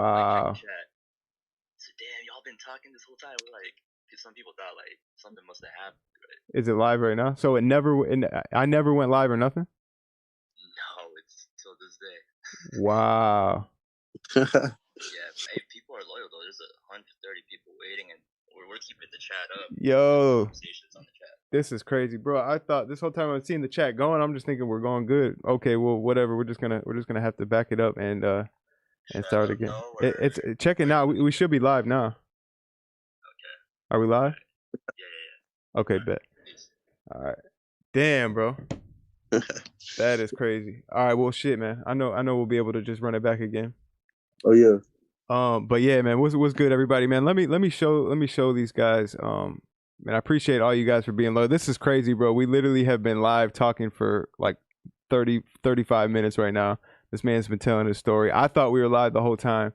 like checking Wow. chat. So damn, y'all been talking this whole time. We're like, because some people thought like something must have happened. But Is it live right now? So I never went live or nothing? no, it's till this day. Wow. Yeah, hey, people are loyal though. There's 130 people waiting, and we're keeping the chat up. There's Yo, conversations on the chat. this is crazy, bro. I thought this whole time I've seen the chat going, I'm just thinking we're going good. Okay, well, whatever. We're just gonna have to back it up and Shut start up, again. no, It's checking now. We should be live now. okay. Are we live? Yeah. Okay, All right, bet. peace. All right. Damn, bro. That is crazy. All right, well, shit, man. I know we'll be able to just run it back again. Oh yeah. But yeah, man, what's good, everybody, man? Let me show these guys. Man, I appreciate all you guys for being low. This is crazy, bro. We literally have been live talking for like 35 minutes right now. This man's been telling his story. I thought we were live the whole time.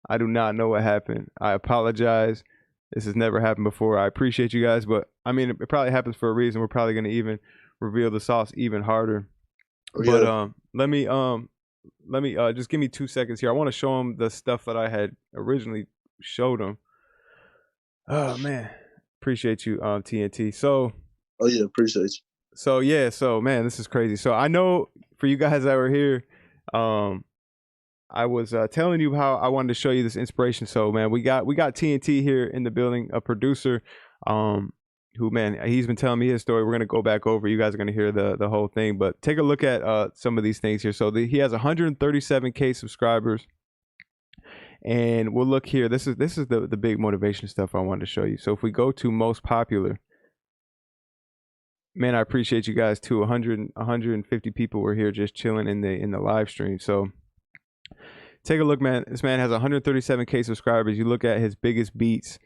I do not know what happened. I apologize. This has never happened before. I appreciate you guys, but I mean, it probably happens for a reason. We're probably gonna even reveal the sauce even harder. Oh But yeah. let me just give me 2 seconds here. I want to show him the stuff that I had originally showed him. Oh man, appreciate you, TNT. So Oh yeah. Appreciate you. yeah, so man, this is crazy. So I know for you guys that were here, I was telling you how I wanted to show you this inspiration. So man, we got TNT here in the building, a producer, who, man, he's been telling me his story. We're gonna go back over. You guys are gonna hear the whole thing, but take a look at some of these things here. So he has 137K subscribers, and we'll look here. This is the big motivation stuff I wanted to show you. So if we go to most popular, man, I appreciate you guys too. 150 people were here just chilling in the live stream. So take a look, man. This man has 137K subscribers. You look at his biggest beats.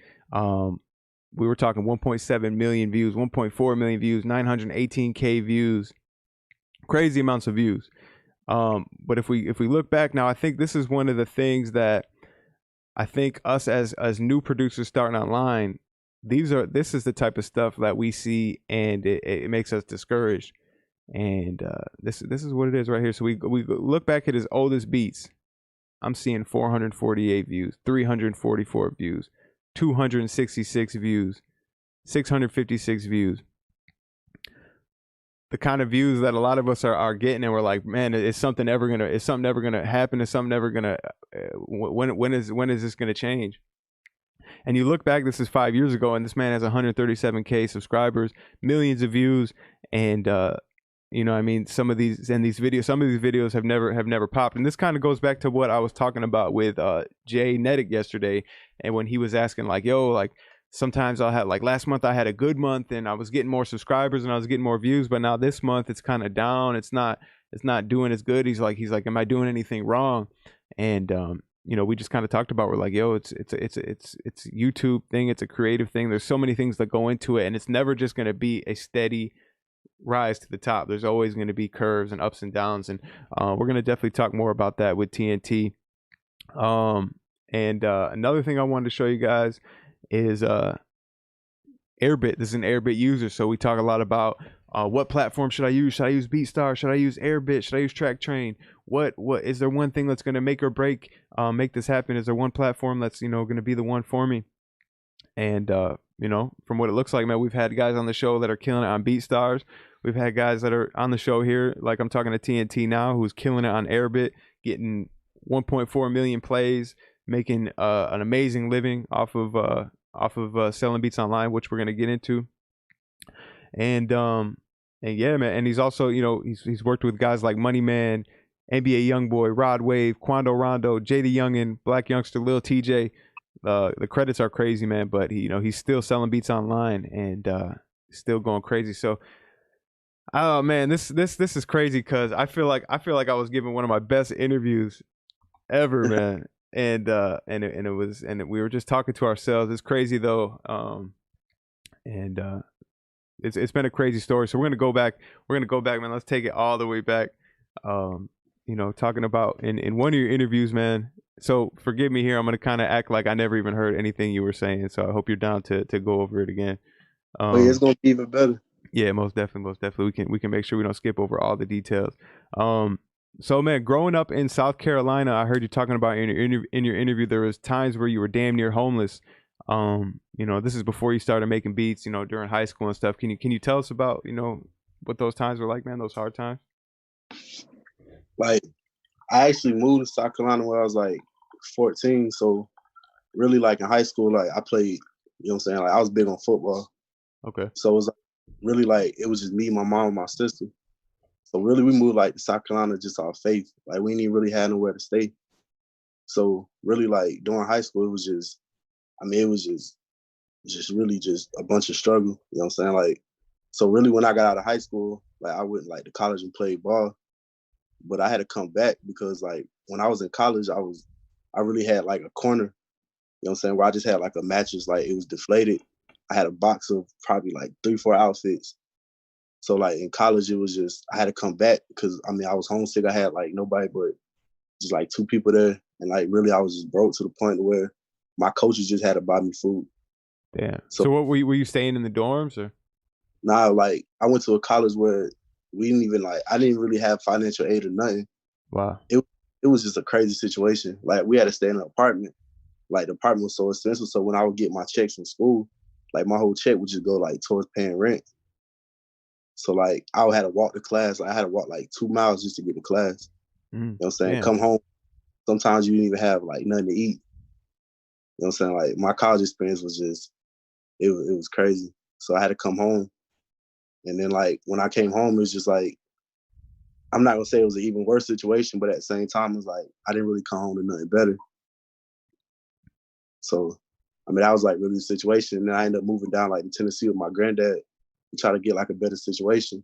We were talking 1.7 million views, 1.4 million views, 918K views, crazy amounts of views. But if we look back now, I think this is one of the things that I think us as new producers starting online, this is the type of stuff that we see, and it makes us discouraged. And this is what it is right here. So we look back at his oldest beats. I'm seeing 448 views, 344 views, 266 views, 656 views. The kind of views that a lot of us are getting, and we're like, man, is something ever gonna happen? Is something ever gonna when is this gonna change? And you look back, this is 5 years ago, and this man has 137K subscribers, millions of views, and you know, I mean, some of these videos have never popped. And this kind of goes back to what I was talking about with Jay Netic yesterday, and when he was asking like, yo, like sometimes I'll have, like, last month I had a good month and I was getting more subscribers and I was getting more views, but now this month it's kind of down. It's not doing as good. He's like, am I doing anything wrong? And you know, we just kind of talked about, we're like, yo, it's YouTube thing, it's a creative thing. There's so many things that go into it, and it's never just gonna be a steady rise to the top. There's always going to be curves and ups and downs, and we're going to definitely talk more about that with TNT. And another thing I wanted to show you guys is Airbit. This is an Airbit user, so we talk a lot about what platform should I use? Should I use BeatStar? Should I use Airbit? Should I use TrackTrain? What is there one thing that's going to make or break make this happen? Is there one platform that's, you know, going to be the one for me? And you know, from what it looks like, man, we've had guys on the show that are killing it on BeatStars. We've had guys that are on the show here, like I'm talking to TNT now, who's killing it on Airbit, getting 1.4 million plays, making an amazing living off of selling beats online, which we're gonna get into. And yeah, man, and he's also, you know, he's worked with guys like Money Man, NBA Youngboy, Rod Wave, Quando Rondo, Jay the Youngin, Black Youngster, Lil TJ. The credits are crazy, man, but he, you know, he's still selling beats online and still going crazy. So oh man, this is crazy, because I feel like I was giving one of my best interviews ever, man. And we were just talking to ourselves. It's crazy though. And it's been a crazy story. So we're gonna go back, man. Let's take it all the way back. You know, talking about in one of your interviews, man. So forgive me here. I'm gonna kind of act like I never even heard anything you were saying. So I hope you're down to go over it again. Oh yeah, it's gonna be even better. Yeah, most definitely. We can make sure we don't skip over all the details. So man, growing up in South Carolina, I heard you talking about in your interview. There was times where you were damn near homeless. You know, this is before you started making beats. You know, during high school and stuff. Can you tell us about what those times were like, man? Those hard times. Like, I actually moved to South Carolina when I was like 14. So really, like in high school, like I played. You know what I'm saying? Like I was big on football. Okay. So it was like, really like it was just me, my mom, and my sister. So really, we moved like to South Carolina just off faith. Like we didn't even really have nowhere to stay. So really, like during high school, it was just, I mean, it was just really just a bunch of struggle. You know what I'm saying? Like, so really, when I got out of high school, like I went like to college and played ball, but I had to come back because like when I was in college, I really had like a corner. You know what I'm saying? Where I just had like a mattress, like it was deflated. I had a box of probably like 3-4 outfits. So like in college, it was just I had to come back because I mean I was homesick. I had like nobody but just like 2 people there, and like really I was just broke to the point where my coaches just had to buy me food. Damn. So So what were you staying in the dorms or? now like I went to a college where we didn't even like I didn't really have financial aid or nothing. Wow. It was just a crazy situation. Like we had to stay in an apartment. Like the apartment was so expensive. So when I would get my checks from school, like my whole check would just go like towards paying rent. So like I would have to walk to class. Like I had to walk like 2 miles just to get to class. You know what I'm saying? Damn. Come home. Sometimes you didn't even have like nothing to eat. You know what I'm saying? Like my college experience was just it was crazy. So I had to come home. And then like when I came home, it was just like I'm not gonna say it was an even worse situation, but at the same time, it was like I didn't really come home to nothing better. So I mean that was like really the situation. And then I ended up moving down like to Tennessee with my granddad to try to get like a better situation.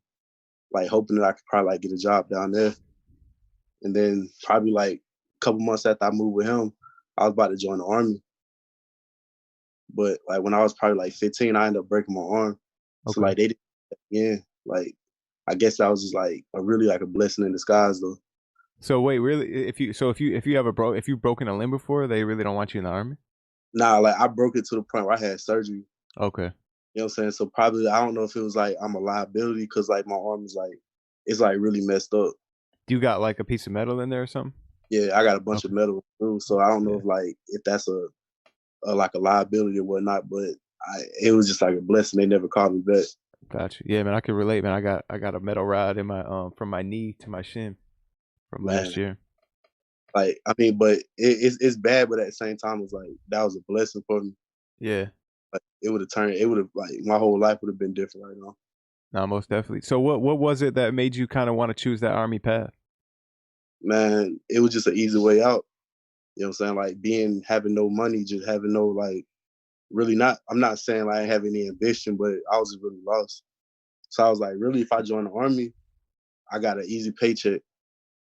Like hoping that I could probably like get a job down there. And then probably like a couple months after I moved with him, I was about to join the army. But like when I was probably like 15, I ended up breaking my arm. So Okay. like they didn't yeah, like I guess that was just like a really like a blessing in disguise though. So wait, really? If you've broken a limb before, they really don't want you in the army? Nah, like I broke it to the point where I had surgery. Okay. You know what I'm saying? So probably I don't know if it was like I'm a liability because like my arm is like it's like really messed up. Do you got like a piece of metal in there or something? Yeah, I got a bunch of Okay. metal through, so I don't know Yeah. if like if that's a like a liability or whatnot. But it was just like a blessing. They never called me back. Gotcha. Yeah, man, I can relate, man. I got a metal rod in my from my knee to my shin from last Man, year. like I mean, but it's bad, but at the same time, it's like that was a blessing for me. Yeah. Like it would have like my whole life would have been different right now. No, most definitely. So what was it that made you kind of want to choose that army path? Man, it was just an easy way out. You know what I'm saying? Like having no money, just having no like really not. I'm not saying like I have any ambition, but I was just really lost. So I was like, really, if I join the army, I got an easy paycheck.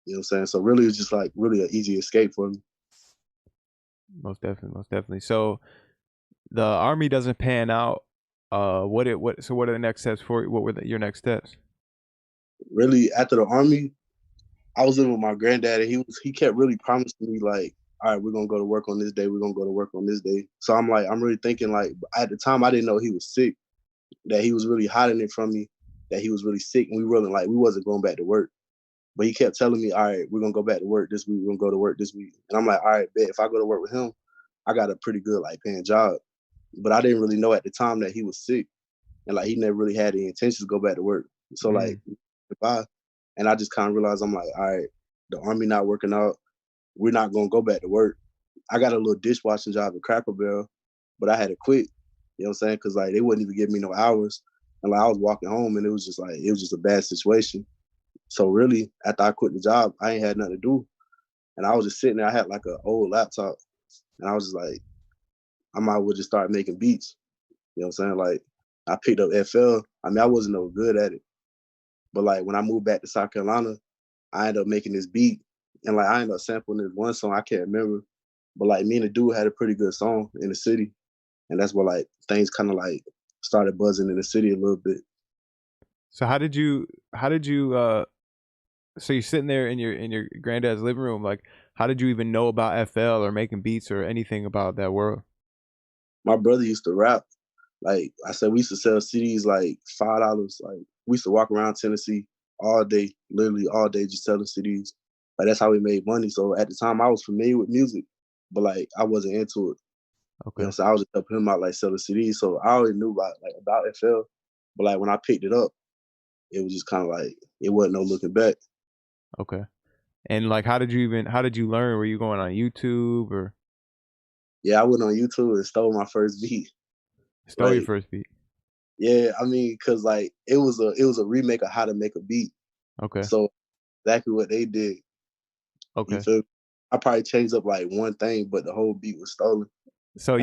You know what I'm saying? So really, it's just like really an easy escape for me. Most definitely, most definitely. So the army doesn't pan out. What are the next steps for you? What were your next steps? Really, after the army, I was living with my granddad, and he kept really promising me like, all right, we're gonna go to work on this day. We're gonna go to work on this day. So I'm really thinking like at the time I didn't know he was sick, that he was really hiding it from me, that he was really sick, and we wasn't going back to work. But he kept telling me, all right, we're gonna go back to work this week. We're gonna go to work this week, and I'm like, all right, bet if I go to work with him, I got a pretty good like paying job. But I didn't really know at the time that he was sick, and like he never really had the intentions to go back to work. So like if I and I just kind of realized I'm like, all right, the army not working out. We're not gonna go back to work. I got a little dishwashing job at Cracker Barrel, but I had to quit. You know what I'm saying? Because like they wouldn't even give me no hours, and like I was walking home, and it was just a bad situation. So really, after I quit the job, I ain't had nothing to do, and I was just sitting there. I had like an old laptop, and I was just like, I might well just start making beats. You know what I'm saying? Like I picked up FL. I mean, I wasn't no good at it, but like when I moved back to South Carolina, I ended up making this beat, and like I ended up sampling this one song I can't remember, but like me and the dude had a pretty good song in the city, and that's where like things kind of like started buzzing in the city a little bit. So how did you so you're sitting there in your granddad's living room, like how did you even know about FL or making beats or anything about that world? My brother used to rap. Like I said, we used to sell CDs like $5. Like we used to walk around Tennessee all day, literally all day, just selling CDs. Like that's how we made money. So at the time I was familiar with music, but like I wasn't into it. Okay. You know, so I was just helping him out like selling CDs. So I already knew about FL. But like when I picked it up, it was just kind of like it wasn't no looking back. Okay. And like how did you learn? Were you going on YouTube or? Yeah, I went on YouTube and stole my first beat. Stole your first beat? Yeah, I mean, cause like it was a remake of How to Make a Beat. Okay. So exactly what they did. Okay. You feel? I probably changed up like one thing, but the whole beat was stolen. So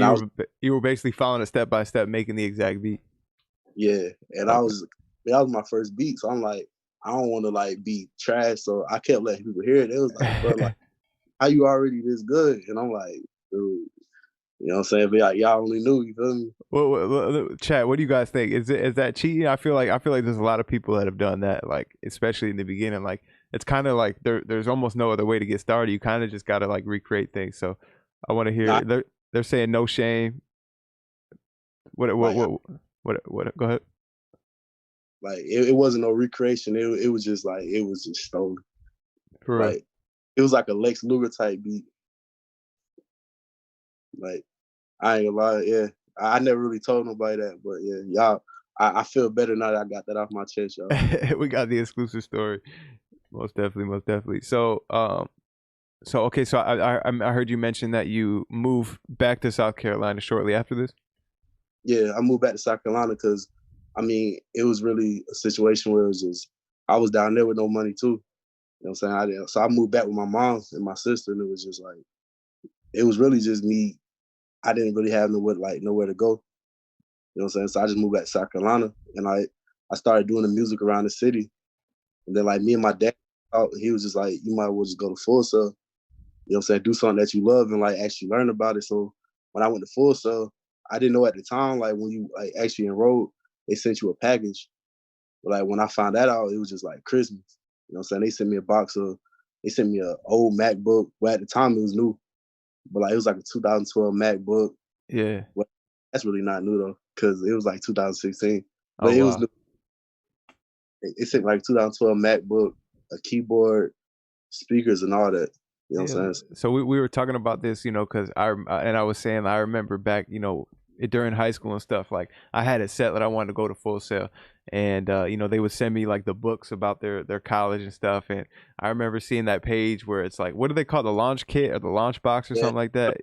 you were basically following it step by step, making the exact beat. Yeah, and Okay. that was my first beat, so I'm like, I don't want to like be trash, so I kept letting people hear it. It was like, bro, like, how you already this good? And I'm like, dude, you know what I'm saying? But like, y'all only knew, you feel me? Well, chat. What do you guys think? Is that cheating? I feel like there's a lot of people that have done that. Like especially in the beginning, like it's kind of like there's almost no other way to get started. You kind of just got to like recreate things. So I want to hear. They're saying no shame. What? Go ahead. Like it wasn't no recreation. It was just like it was just stolen. For real. Like it was like a Lex Luger type beat. Like I ain't gonna lie, yeah. I never really told nobody that, but yeah, y'all. I feel better now that I got that off my chest, y'all. We got the exclusive story. Most definitely. So okay. So I heard you mention that you moved back to South Carolina shortly after this. Yeah, I moved back to South Carolina because, I mean, it was really a situation where it was just I was down there with no money too. You know what I'm saying? So I moved back with my mom and my sister, and it was just like it was really just me. I didn't really have nowhere to go. You know what I'm saying? So I just moved back to South Carolina, and I started doing the music around the city. And then like me and my dad, he was just like, you might as well just go to Full Sail. You know what I'm saying? Do something that you love and like actually learn about it. So when I went to Full Sail, I didn't know at the time, like when you like actually enrolled, they sent you a package. But like when I found that out, it was just like Christmas. You know what I'm saying? They sent me a old MacBook. Well, at the time it was new, but like it was like a 2012 MacBook. Yeah. Well, that's really not new though, because it was like 2016. But Oh, it wow. was new. They sent like 2012 MacBook, a keyboard, speakers, and all that. You know what I'm saying? So we were talking about this, you know, because I was saying I remember back, you know, during high school and stuff. Like I had it set that I wanted to go to Full Sail, and you know they would send me like the books about their college and stuff. And I remember seeing that page where it's like, what do they call the launch kit or the launch box or something like that?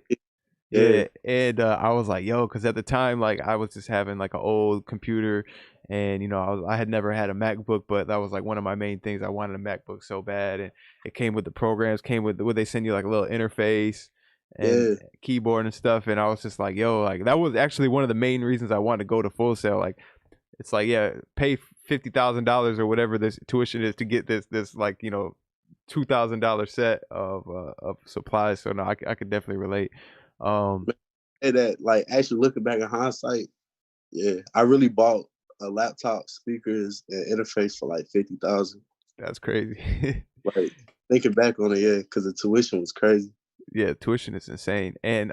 Yeah, and I was like, yo, because at the time, like, I was just having like an old computer, and you know, I had never had a MacBook, but that was like one of my main things. I wanted a MacBook so bad, and it came with the programs, came with would they send you like a little interface and keyboard and stuff, and I was just like, yo, like that was actually one of the main reasons I wanted to go to Full Sail. Like, it's like, yeah, pay $50,000 or whatever this tuition is to get this like you know $2,000 set of supplies. So no, I could definitely relate. And that like actually looking back in hindsight, yeah, I really bought a laptop, speakers, and interface for like 50,000. That's crazy. Like thinking back on it, yeah, because the tuition was crazy. Yeah, tuition is insane. And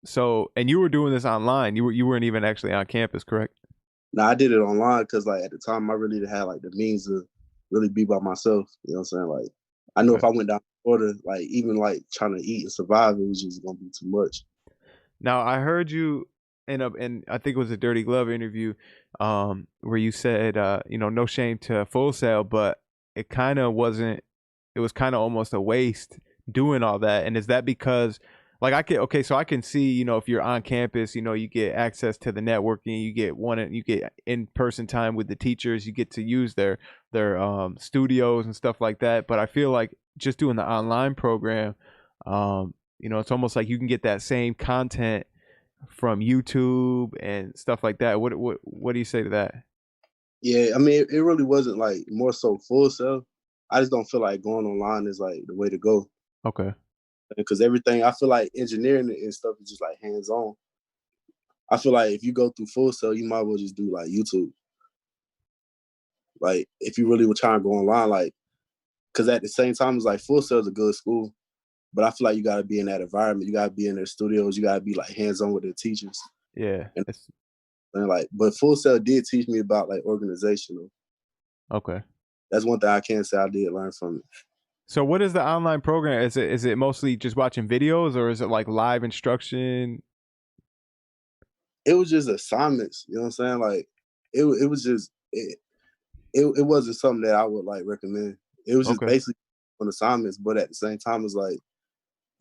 so and you were doing this online. You weren't even actually on campus, correct? Now I did it online because like at the time I really didn't have like the means to really be by myself. You know what I'm saying? Like I know if I went down to Florida, like even like trying to eat and survive, it was just gonna be too much. Now I heard you in I think it was a Dirty Glove interview, where you said you know, no shame to Full Sail, but it kind of wasn't. It was kind of almost a waste doing all that. And is that because like so I can see, you know, if you're on campus, you know, you get access to the networking, you get in-person time with the teachers, you get to use their studios and stuff like that. But I feel like just doing the online program, you know, it's almost like you can get that same content from YouTube and stuff like that. What do you say to that? Yeah, I mean it really wasn't like more so Full Sail. I just don't feel like going online is like the way to go. Okay. Because everything I feel like engineering and stuff is just like hands on. I feel like if you go through Full Sail, you might as well just do like YouTube. Like if you really were trying to go online, like because at the same time it's like Full Sail is a good school, but I feel like you got to be in that environment. You got to be in their studios. You got to be like hands on with their teachers. Yeah. And like, but Full Sail did teach me about like organizational. Okay. That's one thing I can say I did learn from it. So what is the online program? Is it mostly just watching videos, or is it like live instruction? It was just assignments. You know what I'm saying? Like it was just it wasn't something that I would like recommend. It was just Okay. basically on assignments, but at the same time, it's like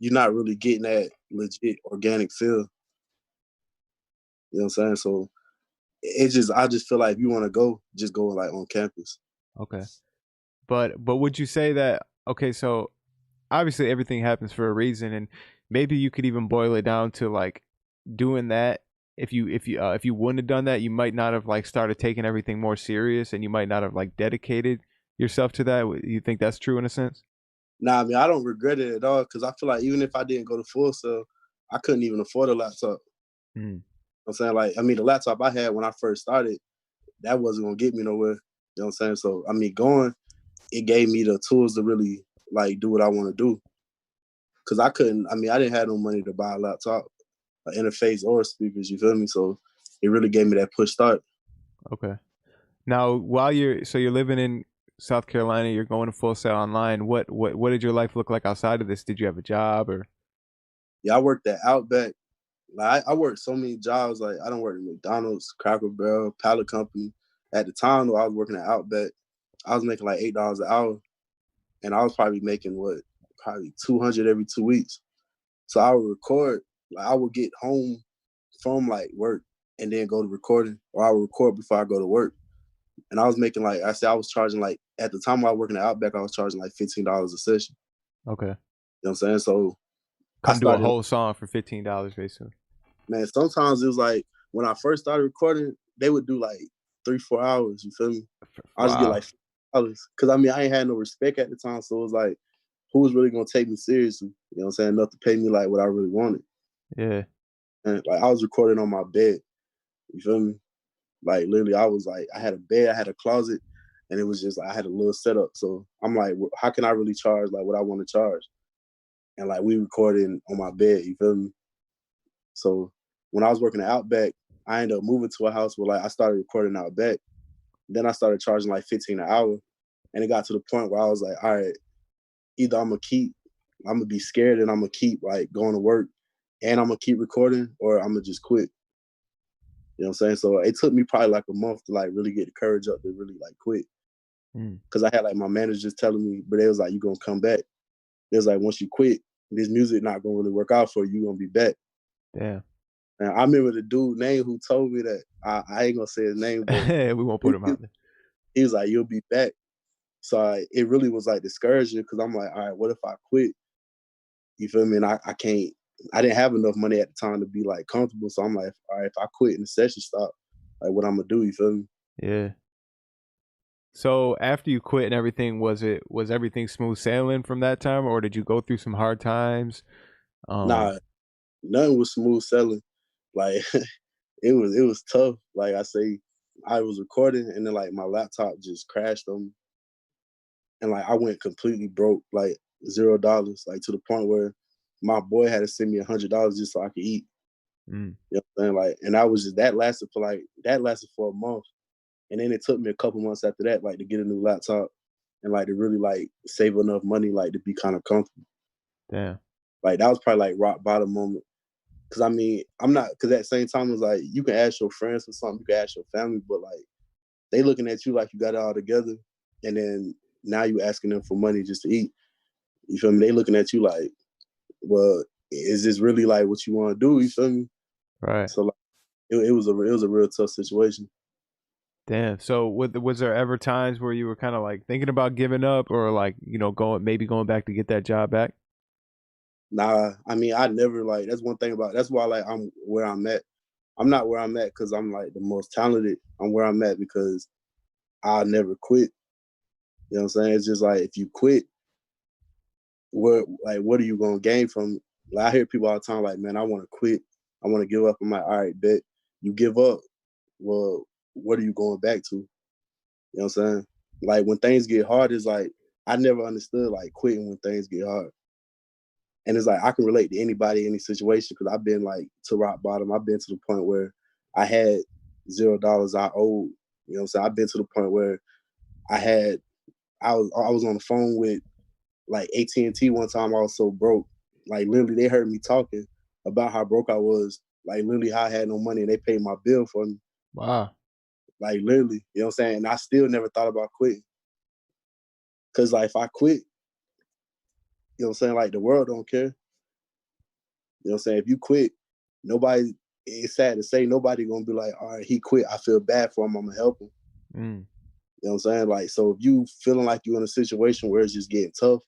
you're not really getting that legit organic feel. You know what I'm saying? So I just feel like if you want to go, just go like on campus. Okay. But would you say that, okay, so obviously everything happens for a reason, and maybe you could even boil it down to like doing that. If you wouldn't have done that, you might not have like started taking everything more serious, and you might not have like dedicated yourself to that. You think that's true in a sense? Nah, I mean I don't regret it at all because I feel like even if I didn't go to Full Sail, I couldn't even afford a laptop. Mm. You know what I'm saying? Like, I mean, the laptop I had when I first started, that wasn't gonna get me nowhere. You know what I'm saying? So I mean, going, it gave me the tools to really like do what I want to do. Cause I couldn't. I mean, I didn't have no money to buy a laptop, an interface, or speakers. You feel me? So it really gave me that push start. Okay. Now, while you're living in South Carolina, you're going to Full Sail Online. What did your life look like outside of this? Did you have a job or? Yeah, I worked at Outback. Like I worked so many jobs. Like I don't work at McDonald's, Cracker Barrel, Pallet Company. At the time, though, I was working at Outback. I was making like $8 an hour, and I was probably making probably 200 every 2 weeks. So I would record. Like I would get home from like work and then go to recording, or I would record before I go to work. And I was making like I said, I was charging like at the time I was working at Outback, I was charging like $15 a session. Okay. You know what I'm saying? So I Come do a started, whole song for $15 basically. man, sometimes it was like when I first started recording, they would do like 3-4 hours, you feel me? I just get Wow. like $5. Cause I mean I ain't had no respect at the time. So it was like, who was really gonna take me seriously? You know what I'm saying? Enough to pay me like what I really wanted. Yeah. And like I was recording on my bed. You feel me? Like literally, I was like, I had a bed, I had a closet, and it was just like I had a little setup. So I'm like, how can I really charge like what I want to charge? And like we recording on my bed, you feel me? So when I was working at Outback, I ended up moving to a house where like I started recording Outback. Then I started charging like 15 an hour. And it got to the point where I was like, all right, either I'm gonna be scared and I'm gonna keep like going to work and I'm gonna keep recording, or I'm gonna just quit. You know what I'm saying? So it took me probably like a month to like really get the courage up to really like quit. Cause I had like my managers telling me, but they was like, you gonna come back. It was like, once you quit, this music not gonna really work out for you. You gonna be back. Damn. And I remember the dude name who told me that. I ain't gonna say his name, but We won't put him out there. he was like, you'll be back. So it really was like discouraging because I'm like, all right, what if I quit? You feel me? And I can't. I didn't have enough money at the time to be like comfortable. So I'm like, all right, if I quit and the session stop, like what I'm gonna do? You feel me? Yeah. So after you quit and everything, was everything smooth sailing from that time, or did you go through some hard times? Nah, nothing was smooth sailing. Like it was tough. Like I say, I was recording and then like my laptop just crashed on me. And like I went completely broke, like $0, like to the point where my boy had to send me $100 just so I could eat. Mm. You know what I'm saying? Like, and that was just that lasted for a month. And then it took me a couple months after that, like to get a new laptop and like to really like save enough money, like to be kind of comfortable. Damn. Like that was probably like rock bottom moment. Cause I mean, I'm not, cause at the same time, it's like you can ask your friends for something, you can ask your family, but like they looking at you like you got it all together. And then now you asking them for money just to eat. You feel me? They looking at you like, well, is this really like what you want to do? You feel me? Right. So like, it was a real tough situation. Damn. So was there ever times where you were kind of like thinking about giving up, or like, going back to get that job back? Nah, I mean, I never like. That's one thing about. That's why like I'm where I'm at. I'm not where I'm at because I'm like the most talented. I'm where I'm at because I never quit. You know what I'm saying? It's just like if you quit, what are you gonna gain from it? Like I hear people all the time like, man, I want to quit. I want to give up. I'm like, all right, bet. You give up. Well, what are you going back to? You know what I'm saying? Like when things get hard, it's like I never understood like quitting when things get hard. And it's like I can relate to anybody, any situation, because I've been like to rock bottom. I've been to the point where I had $0 I owed. You know what I'm saying? I've been to the point where I was on the phone with like AT&T one time. I was so broke. Like literally, they heard me talking about how broke I was. Like literally, how I had no money, and they paid my bill for me. Wow. Like literally, you know what I'm saying? And I still never thought about quitting. Cause like if I quit, you know what I'm saying, like the world don't care. You know what I'm saying? If you quit, nobody, it's sad to say, nobody gonna be like, all right, he quit. I feel bad for him. I'm gonna help him. You know what I'm saying? Like, so if you feeling like you're in a situation where it's just getting tough,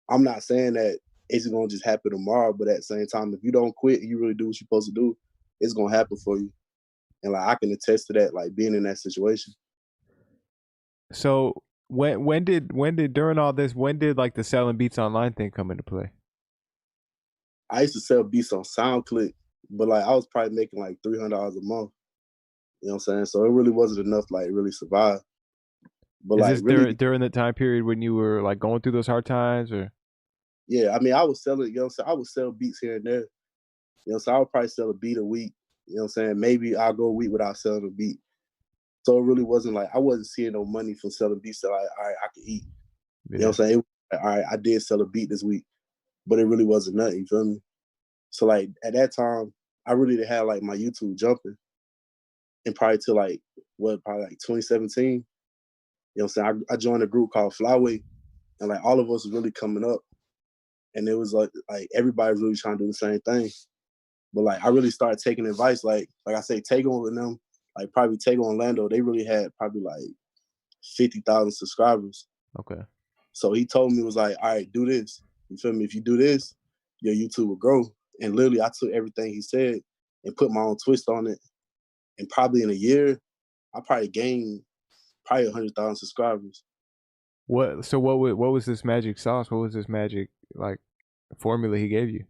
I'm not saying that it's gonna just happen tomorrow, but at the same time, if you don't quit and you really do what you're supposed to do, it's gonna happen for you. And like I can attest to that, like being in that situation. So when did during all this, when did like the selling beats online thing come into play? I used to sell beats on SoundClick, but like I was probably making like $300 a month. You know what I'm saying? So it really wasn't enough to like really survive. But Is like this really, during the time period when you were like going through those hard times, or? yeah, I mean, I was selling, you know what I'm saying? I would sell beats here and there. You know, so I would probably sell a beat a week. You know what I'm saying? Maybe I'll go a week without selling a beat. So it really wasn't like I wasn't seeing no money from selling beats that like, all right, I could eat. Yeah. You know what I'm saying? All right, I did sell a beat this week, but it really wasn't nothing, you feel me? So like at that time, I really didn't have like my YouTube jumping. And probably till like probably like 2017. You know what I'm saying? I joined a group called Flyway, and like all of us was really coming up. And it was like everybody was really trying to do the same thing. But like I really started taking advice, like I say, Tego and them, like probably Tego and Lando, they really had probably like 50,000 subscribers. Okay. So he told me, was like, all right, do this. You feel me? If you do this, your YouTube will grow. And literally I took everything he said and put my own twist on it. And probably in a year, I probably gained probably 100,000 subscribers. What was this magic sauce? What was this magic like formula he gave you?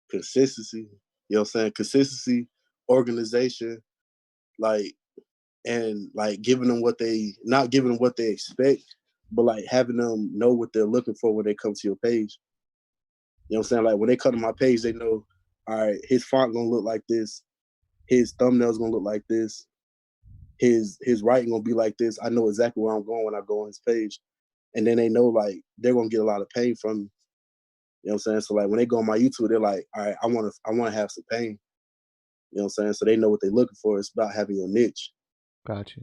Consistency. You know what I'm saying? Consistency, organization, like, and like giving them not giving them what they expect, but like having them know what they're looking for when they come to your page. You know what I'm saying? Like when they come to my page, they know, all right, his font gonna look like this, his thumbnail's gonna look like this, his writing gonna be like this. I know exactly where I'm going when I go on his page. And then they know like they're gonna get a lot of pain from me. You know what I'm saying? So like when they go on my YouTube, they're like, all right, I wanna have some pain. You know what I'm saying? So they know what they're looking for. It's about having your niche. Gotcha.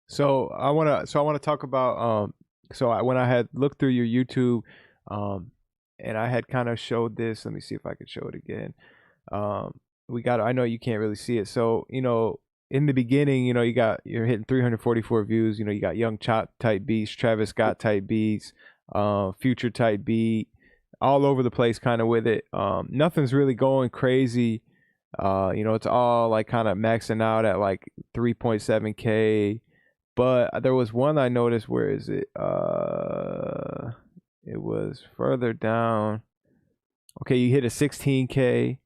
So I wanna talk about when I had looked through your YouTube, and I had kind of showed this. Let me see if I could show it again. I know you can't really see it. So, in the beginning, you're hitting 344 views. You got Young Chop type beats, Travis Scott type beats, Future type beat, all over the place kind of with it. Nothing's really going crazy. It's all like kind of maxing out at like 3.7K. But there was one I noticed. Where is it? It was further down. Okay, you hit a 16K.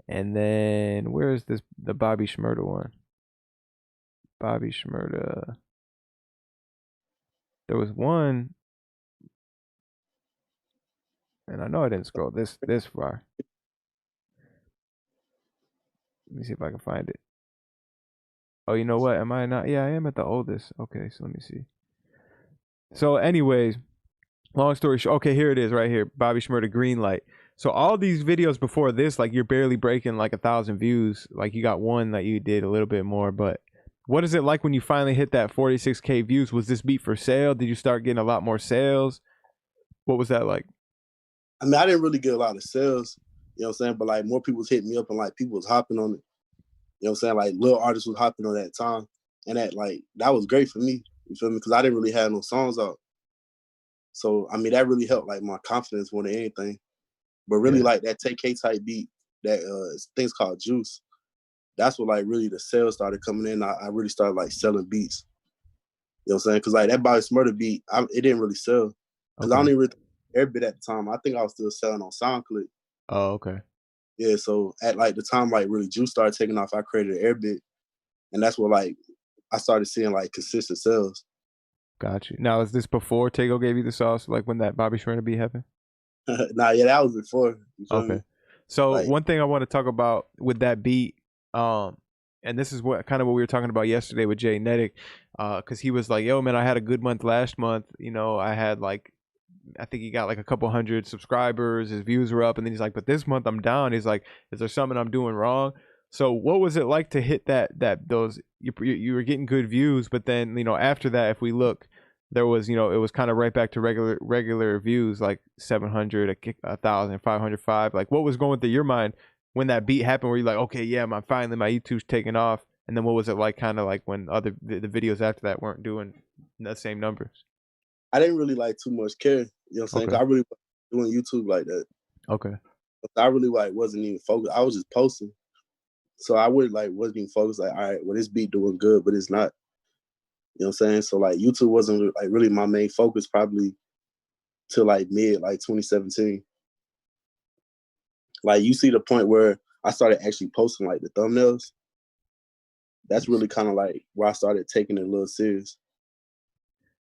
And then where is the Bobby Shmurda one? Bobby Shmurda. There was one, and I know I didn't scroll this far. Let me see if I can find it. Oh, you know what? Am I not? Yeah, I am at the oldest. Okay, so let me see. So, anyways, long story short. Okay, here it is, right here. Bobby Shmurda green light. So all these videos before this, like you're barely breaking like 1,000 views. Like you got one that you did a little bit more, but what is it like when you finally hit that 46K views? Was this beat for sale? Did you start getting a lot more sales? What was that like? I mean, I didn't really get a lot of sales, you know what I'm saying? But like more people was hitting me up and like people was hopping on it. You know what I'm saying? Like little artists was hopping on that time. And that was great for me. You feel me? Because I didn't really have no songs out. So I mean that really helped like my confidence more than anything. But really like that TK type beat, that thing's called Juice. That's what like really the sales started coming in. I really started like selling beats. You know what I'm saying? Because like that Bobby Shmurda beat, it didn't really sell. Because I don't even really Airbit at the time. I think I was still selling on SoundClick. Oh, okay. Yeah, so at like the time like really Juice started taking off, I created Airbit. And that's what like I started seeing like consistent sales. Got you. Now is this before Tego gave you the sauce, like when that Bobby Shmurda beat happened? Nah, yeah, that was before. You feel me? So like, one thing I want to talk about with that beat, and this is what we were talking about yesterday with Jay Netic, because he was like, "Yo, man, I had a good month last month. I had like I think he got like a couple hundred subscribers, his views were up, and then he's like, but this month I'm down. He's like, is there something I'm doing wrong? So what was it like to hit those you were getting good views, but then, you know, after that, if we look, there was, you know, it was kind of right back to regular views, like 700, 1,000, 505. Like, what was going through your mind when that beat happened, where you're like, okay, yeah, my YouTube's taking off? And then what was it like, kind of like when the videos after that weren't doing the same numbers? I didn't really like too much care. You know what I'm saying? Okay. 'Cause I really wasn't doing YouTube like that. Okay. I really like wasn't even focused. I was just posting. So I would like wasn't even focused, like, all right, well, this beat doing good, but it's not. You know what I'm saying? So like YouTube wasn't like really my main focus probably till like mid like 2017. Like you see the point where I started actually posting like the thumbnails. That's really kind of like where I started taking it a little serious.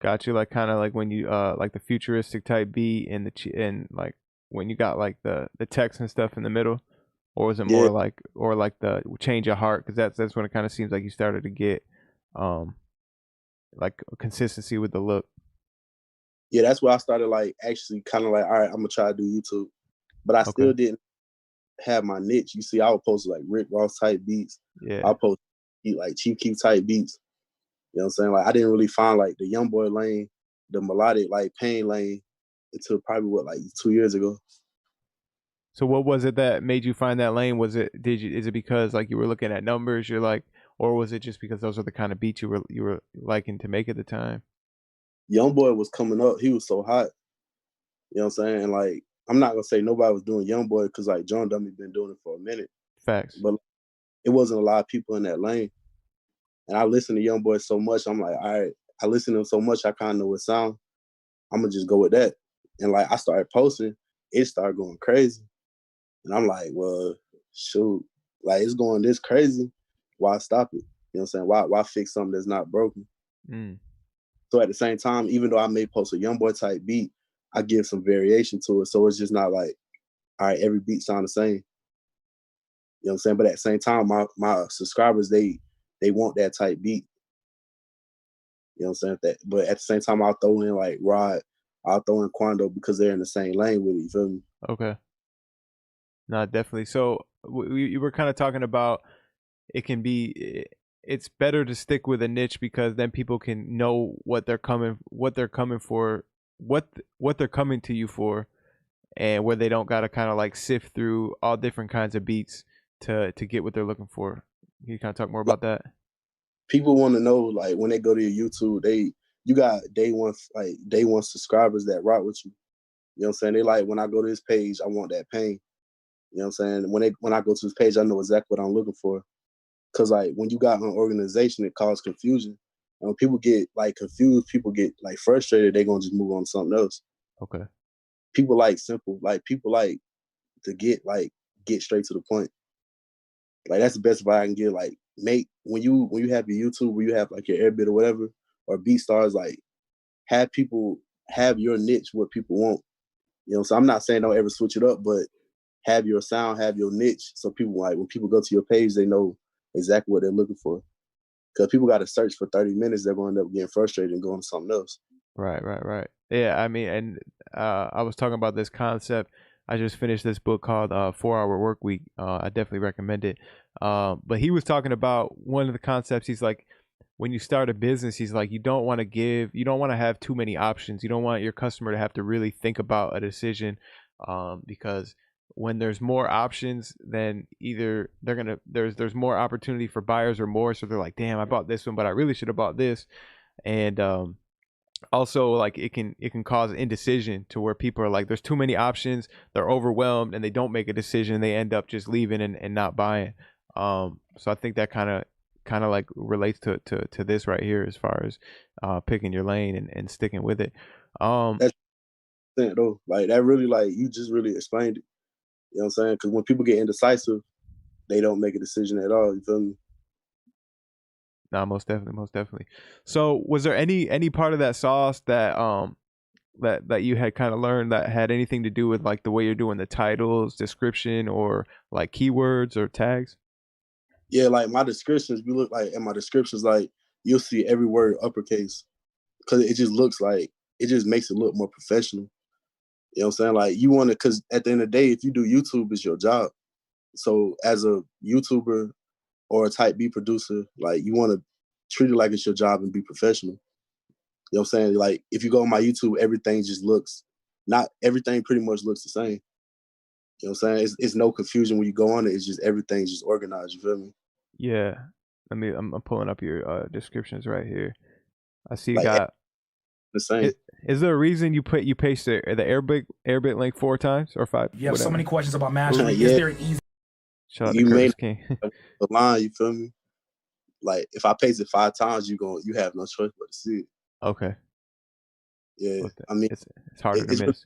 Got you. Like kind of like when you like the futuristic type beat and and like when you got like the text and stuff in the middle, or was it Yeah, more like the change of heart? Because that's when it kind of seems like you started to get um like a consistency with the look. yeah, that's where I started like actually kind of like, all right, I'm gonna try to do YouTube, but I Okay. still didn't have my niche. You see, I would post like Rick Ross type beats. Yeah. I'll post like Chief Keef type beats. You know what I'm saying? Like I didn't really find like the Youngboy lane, the melodic like pain lane until probably like 2 years ago. So what was it that made you find that lane? Is it because like you were looking at numbers, you're like, or was it just because those are the kind of beats you were liking to make at the time? Youngboy was coming up. He was so hot. You know what I'm saying? And like I'm not gonna say nobody was doing Youngboy because like John Dummy been doing it for a minute, Facts. but it wasn't a lot of people in that lane. And I listened to Youngboy so much, I'm like, all right, I listen to him so much, I kind of know what sound. I'm gonna just go with that. And like I started posting, it started going crazy. And I'm like, well, shoot, like it's going this crazy. Why stop it? You know what I'm saying? Why fix something that's not broken? Mm. So at the same time, even though I may post a Youngboy type beat, I give some variation to it. So it's just not like, all right, every beat sound the same. You know what I'm saying? But at the same time, my subscribers, they want that type beat. You know what I'm saying? But at the same time, I'll throw in like Rod, I'll throw in Quando because they're in the same lane with it. You feel me? Okay. No, definitely. So you were kind of talking about it can be it's better to stick with a niche because then people can know what they're coming for, what they're coming to you for, and where they don't gotta kind of like sift through all different kinds of beats to get what they're looking for. Can you kind of talk more about that? People want to know like when they go to your YouTube, you got day one subscribers that rock with you. You know what I'm saying? They like when I go to this page, I want that pain. You know what I'm saying? When I go to this page, I know exactly what I'm looking for. Cause like when you got an organization, it causes confusion. And when people get like confused, people get like frustrated, they're gonna just move on to something else. Okay. People like simple, like people like to get straight to the point. Like that's the best advice I can give. Like make when you have your YouTube, where you have like your Airbit or whatever, or BeatStars, like have people have your niche, what people want. You know, so I'm not saying don't ever switch it up, but have your sound, have your niche, so people like when people go to your page, they know exactly what they're looking for. Because people got to search for 30 minutes, they're going to end up getting frustrated and going to something else. Right. Yeah, I mean, and I was talking about this concept. I just finished this book called 4 Hour Work Week. I definitely recommend it. But he was talking about one of the concepts. He's like, when you start a business, he's like, you don't want to have too many options. You don't want your customer to have to really think about a decision, because when there's more options, then either there's more opportunity for buyers or more. So they're like, damn, I bought this one, but I really should have bought this. And also like it can cause indecision to where people are like, there's too many options, they're overwhelmed, and they don't make a decision, they end up just leaving and not buying. So I think that kind of like relates to this right here, as far as picking your lane and sticking with it. That's it though. Like that really, like you just really explained it. You know what I'm saying? Because when people get indecisive, they don't make a decision at all. You feel me? No, most definitely. So was there any part of that sauce that that you had kind of learned that had anything to do with like the way you're doing the titles, description, or like keywords or tags? Yeah, like my descriptions, you look like in my descriptions, like you'll see every word uppercase because it just looks like it just makes it look more professional. You know what I'm saying? Like you want to, because at the end of the day, if you do YouTube, it's your job. So as a YouTuber or a type B producer, like you want to treat it like it's your job and be professional. You know what I'm saying? Like if you go on my YouTube, everything just looks, not everything pretty much looks the same. You know what I'm saying? It's no confusion when you go on it. It's just everything's just organized. You feel me? Yeah. I'm pulling up your descriptions right here. I see you Like got the same. Is there a reason you paste the Airbit link 4 times or 5? You have whatever. so many questions about mastery. Yeah. Is there an easy? Shout out You to made Curtis King. the line. You feel me? Like if I paste it 5 times, you have no choice but to see it. Okay. Yeah, I mean it's harder to miss.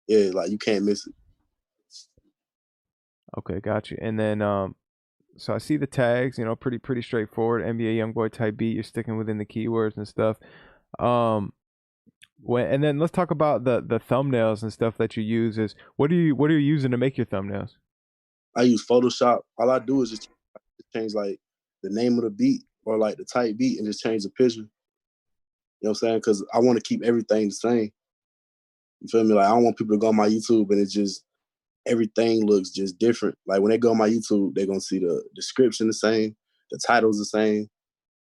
Yeah, like you can't miss it. Okay, got you. And then so I see the tags, pretty straightforward. NBA Youngboy type beat. You're sticking within the keywords and stuff. And then let's talk about the thumbnails and stuff that you use. Is what are you using to make your thumbnails? I use Photoshop. All I do is just change like the name of the beat or like the type beat and just change the picture. You know what I'm saying? Because I want to keep everything the same. You feel me? Like I don't want people to go on my YouTube and it's just everything looks just different. Like when they go on my YouTube, they're gonna see the description the same, the title's the same,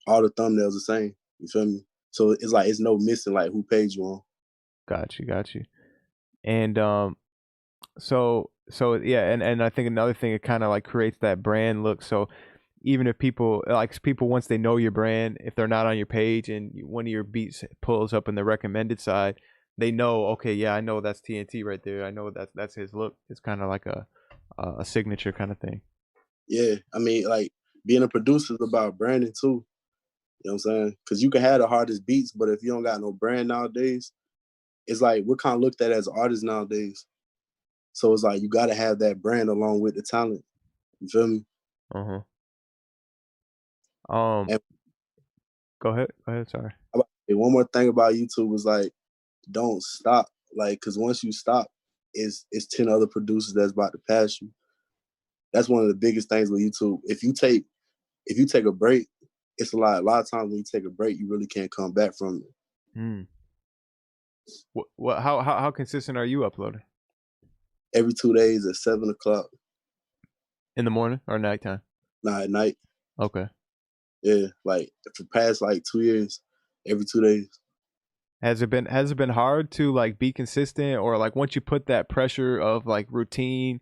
all the thumbnails the same. You feel me? So it's like it's no missing like who page you on. Got you. And so yeah, and I think another thing, it kind of like creates that brand look. So even if people once they know your brand, if they're not on your page and one of your beats pulls up in the recommended side, they know, okay, yeah, I know that's TNT right there. I know that's his look. It's kind of like a signature kind of thing. Yeah, I mean, like being a producer is about branding too. You know what I'm saying? Because you can have the hardest beats, but if you don't got no brand nowadays, it's like we're kind of looked at as artists nowadays. So it's like you got to have that brand along with the talent. You feel me? And go ahead. Sorry. One more thing about YouTube is like, don't stop. Like, because once you stop, it's 10 other producers that's about to pass you. That's one of the biggest things with YouTube. If you take a break, it's a lot of times when you take a break, you really can't come back from it. How consistent are you uploading? Every 2 days at 7 o'clock. In the morning or nighttime? Nah, at night. Okay. Yeah, like for past like 2 years, every 2 days. Has it been hard to like be consistent, or like once you put that pressure of like routine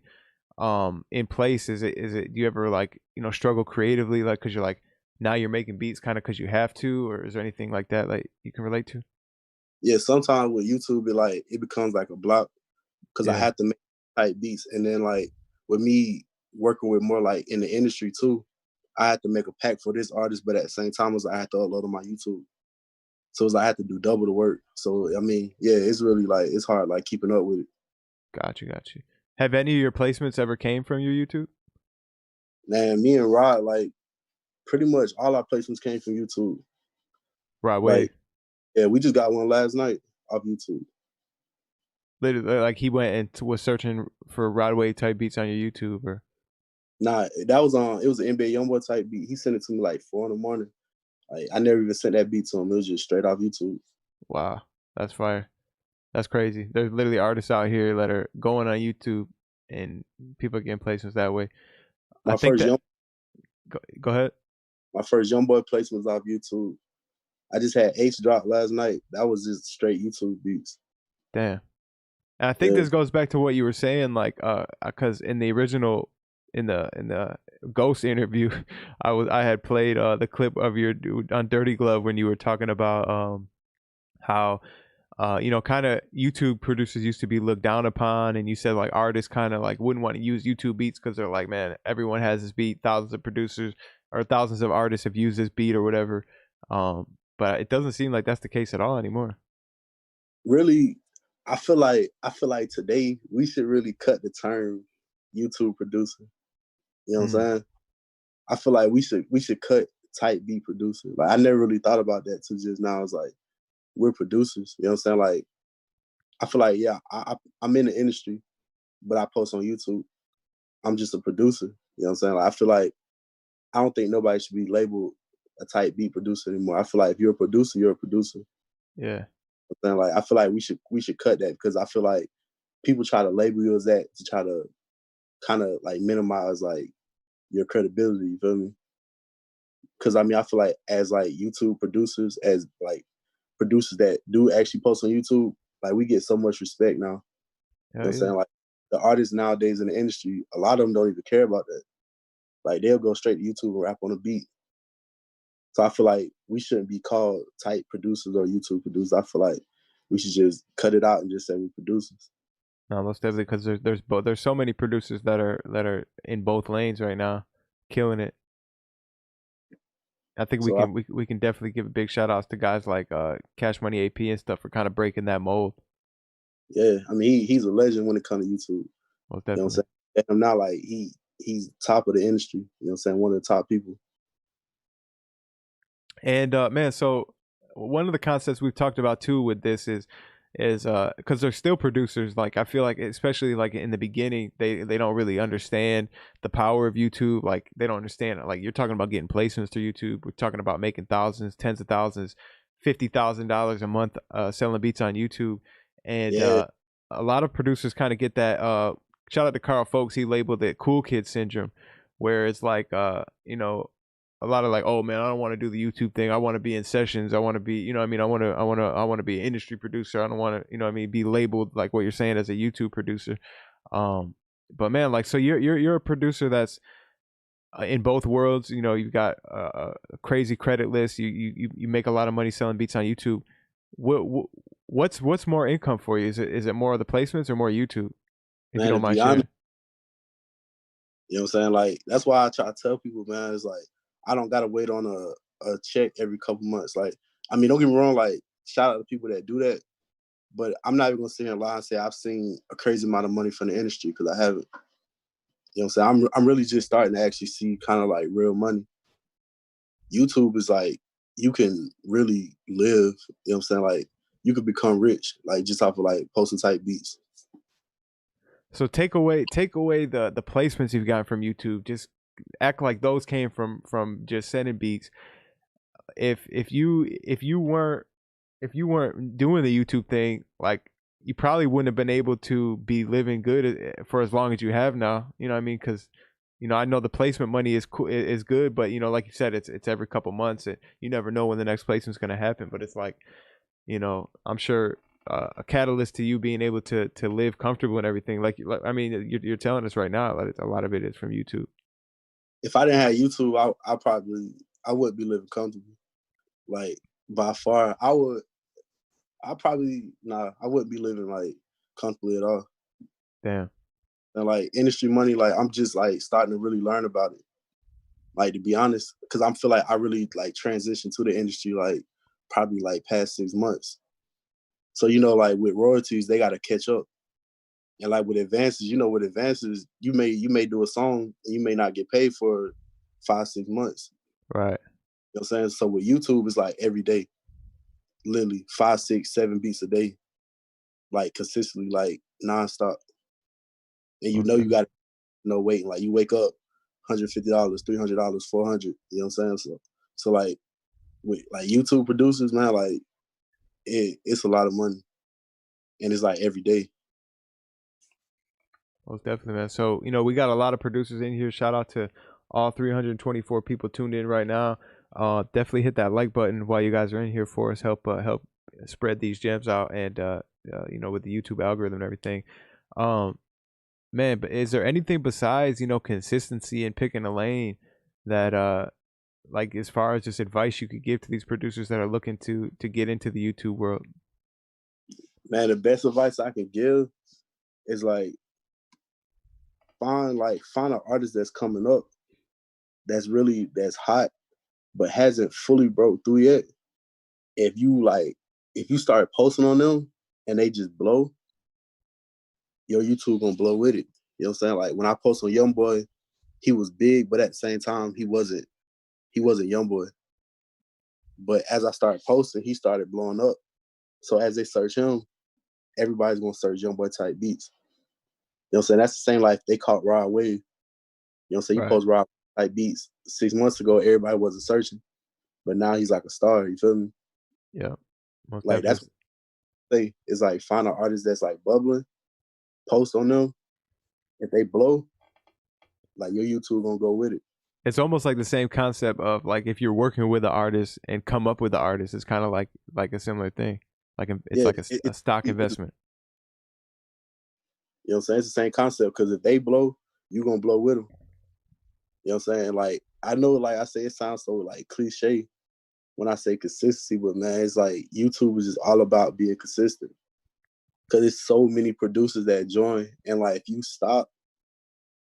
in place, is it do you ever like struggle creatively, like because you're like now you're making beats kind of because you have to, or is there anything like that like you can relate to? Yeah, sometimes with YouTube it becomes like a block because I have to make type beats, and then like with me working with more like in the industry too, I had to make a pack for this artist, but at the same time I had to upload on my YouTube. So it's like I had to do double the work. So I mean, yeah, it's really like it's hard like keeping up with it. Got you. Have any of your placements ever came from your YouTube? Man, me and Rod, like pretty much all our placements came from YouTube. Rod Wave. Like, yeah, we just got one last night off YouTube. Literally, like he went and was searching for Rod Wave type beats on your YouTube, or? Nah, that was it was an NBA Youngboy type beat. He sent it to me like 4 in the morning. Like I never even sent that beat to him. It was just straight off YouTube. Wow, that's fire. That's crazy. There's literally artists out here that are going on YouTube and people are getting placements that way. Go ahead. My first Youngboy placement was off YouTube. I just had Ace drop last night. That was just straight YouTube beats. Damn. And I think this goes back to what you were saying, like, because in the original, in the Ghost interview, I had played the clip of your on Dirty Glove when you were talking about how kind of YouTube producers used to be looked down upon, and you said like artists kind of like wouldn't want to use YouTube beats because they're like, man, everyone has this beat, thousands of producers or thousands of artists have used this beat or whatever. But it doesn't seem like that's the case at all anymore. Really, I feel like today we should really cut the term YouTube producer. You know what I'm saying? I feel like we should cut type beat producer. Like I never really thought about that till just now. It's like we're producers. You know what I'm saying? Like I feel like I'm in the industry, but I post on YouTube. I'm just a producer. You know what I'm saying? Like, I feel like I don't think nobody should be labeled a type beat producer anymore. I feel like if you're a producer, you're a producer. Yeah. Like I feel like we should cut that because I feel like people try to label you as that to try to kind of like minimize like your credibility. You feel me? Because I mean, I feel like as like YouTube producers, as like producers that do actually post on YouTube, like we get so much respect now. You know what I'm saying? Like the artists nowadays in the industry, a lot of them don't even care about that. Like they'll go straight to YouTube and rap on a beat. So I feel like we shouldn't be called type producers or YouTube producers. I feel like we should just cut it out and just say we're producers. No, most definitely, because there's so many producers that are in both lanes right now, killing it. I think So we can definitely give a big shout outs to guys like Cash Money AP and stuff for kind of breaking that mold. Yeah, I mean he's a legend when it comes to YouTube. Most You know what I'm definitely. saying? And now like he's top of the industry. You know what I'm saying? One of the top people. And man, so one of the concepts we've talked about too with this is because they're still producers. Like I feel like, especially like in the beginning, they don't really understand the power of YouTube. Like they don't understand it. Like you're talking about getting placements through YouTube. We're talking about making thousands, tens of thousands, $50,000 a month selling beats on YouTube. And Yeah. a lot of producers kind of get that. Shout out to Carl Folks. He labeled it "cool kid syndrome," where it's like you know, a lot of like, oh man, I don't want to do the YouTube thing. I want to be in sessions. I want to be, you know what I mean? I want to be an industry producer. I don't want to, you know what I mean, be labeled like what you're saying as a YouTube producer. But man, like, so you're a producer that's in both worlds. You know, you've got a crazy credit list. You make a lot of money selling beats on YouTube. What's more income for you? Is it more of the placements or more YouTube? If Man, you to don't mind be sharing. honest, you know what I'm saying? Like that's why I try to tell people, man, it's like I don't gotta wait on a check every couple months. Like, I mean, don't get me wrong, like shout out to people that do that. But I'm not even gonna sit here and lie and say I've seen a crazy amount of money from the industry because I haven't. You know what I'm saying? I'm really just starting to actually see kind of like real money. YouTube is like you can really live, you know what I'm saying? Like you could become rich, like just off of like posting type beats. So take away the placements you've gotten from YouTube. Just act like those came from just sending beats. If you weren't doing the YouTube thing, like you probably wouldn't have been able to be living good for as long as you have now. You know what I mean? Because you know I know the placement money is cool, is good, but you know, like you said, it's every couple months, and you never know when the next placement's gonna happen. But it's like, you know, I'm sure a catalyst to you being able to live comfortable and everything. Like I mean, you're telling us right now that a lot of it is from YouTube. If I didn't have YouTube, I wouldn't be living comfortable. Like by far, I wouldn't be living like comfortably at all. Damn. And like industry money, like I'm just like starting to really learn about it. Like to be honest, because I feel like I really like transitioned to the industry like probably like past 6 months. So you know, like with royalties, they gotta catch up. And like with advances, you know, with advances, you may do a song and you may not get paid for 5-6 months. Right. You know what I'm saying? So with YouTube, it's like every day, literally 5, 6, 7 beats a day, like consistently, like nonstop. And you know you got no waiting. Like you wake up, $150, $300, 400. You know what I'm saying? So like with like YouTube producers, man, like it's a lot of money, and it's like every day. Most definitely, man. So, you know, we got a lot of producers in here. Shout out to all 324 people tuned in right now. Definitely hit that like button while you guys are in here for us. Help spread these gems out, and you know, with the YouTube algorithm and everything. Man, but is there anything besides, you know, consistency and picking a lane that like as far as just advice you could give to these producers that are looking to get into the YouTube world? Man, the best advice I can give is like find an artist that's coming up that's hot but hasn't fully broke through yet. If you start posting on them and they just blow, your YouTube gonna blow with it. You know what I'm saying? Like when I post on Youngboy, he was big, but at the same time he wasn't Youngboy. But as I started posting, he started blowing up. So as they search him, everybody's gonna search Youngboy type beats. You know what I'm saying? That's the same like they caught Raw Wave. You know what I'm saying? You Right. post Raw type beats 6 months ago, everybody wasn't searching. But now he's like a star, you feel me? Yeah. Most Like definitely. that's what I say. It's like find an artist that's like bubbling post on them, if they blow, like your YouTube gonna go with it. It's almost like the same concept of like if you're working with an artist and come up with the artist, it's kind of like a similar thing. Like it's like a stock investment. You know what I'm saying? It's the same concept because if they blow, you gonna blow with them. You know what I'm saying? Like I know, like I say, it sounds so like cliche when I say consistency, but man, it's like YouTube is just all about being consistent. Because there's so many producers that join, and like if you stop,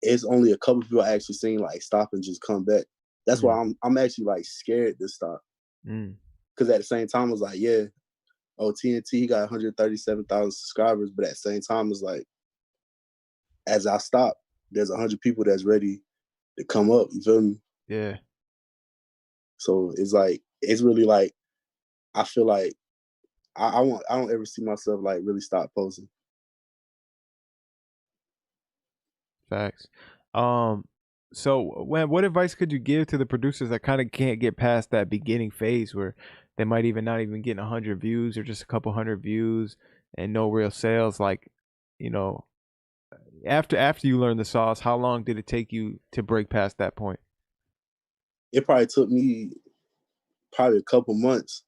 it's only a couple people I actually seen like stop and just come back. That's why I'm actually like scared to stop. Because at the same time, I was like, yeah, oh TNT, he got 137,000 subscribers, but at the same time, it's like, as I stop, there's 100 people that's ready to come up. You feel me? Yeah. So it's like, it's really like, I feel like I don't ever see myself like really stop posting. Facts. So what advice could you give to the producers that kind of can't get past that beginning phase where they might even not even get 100 views or just a couple hundred views and no real sales? Like, you know, after you learn the sauce, how long did it take you to break past that point? It probably took me probably a couple months.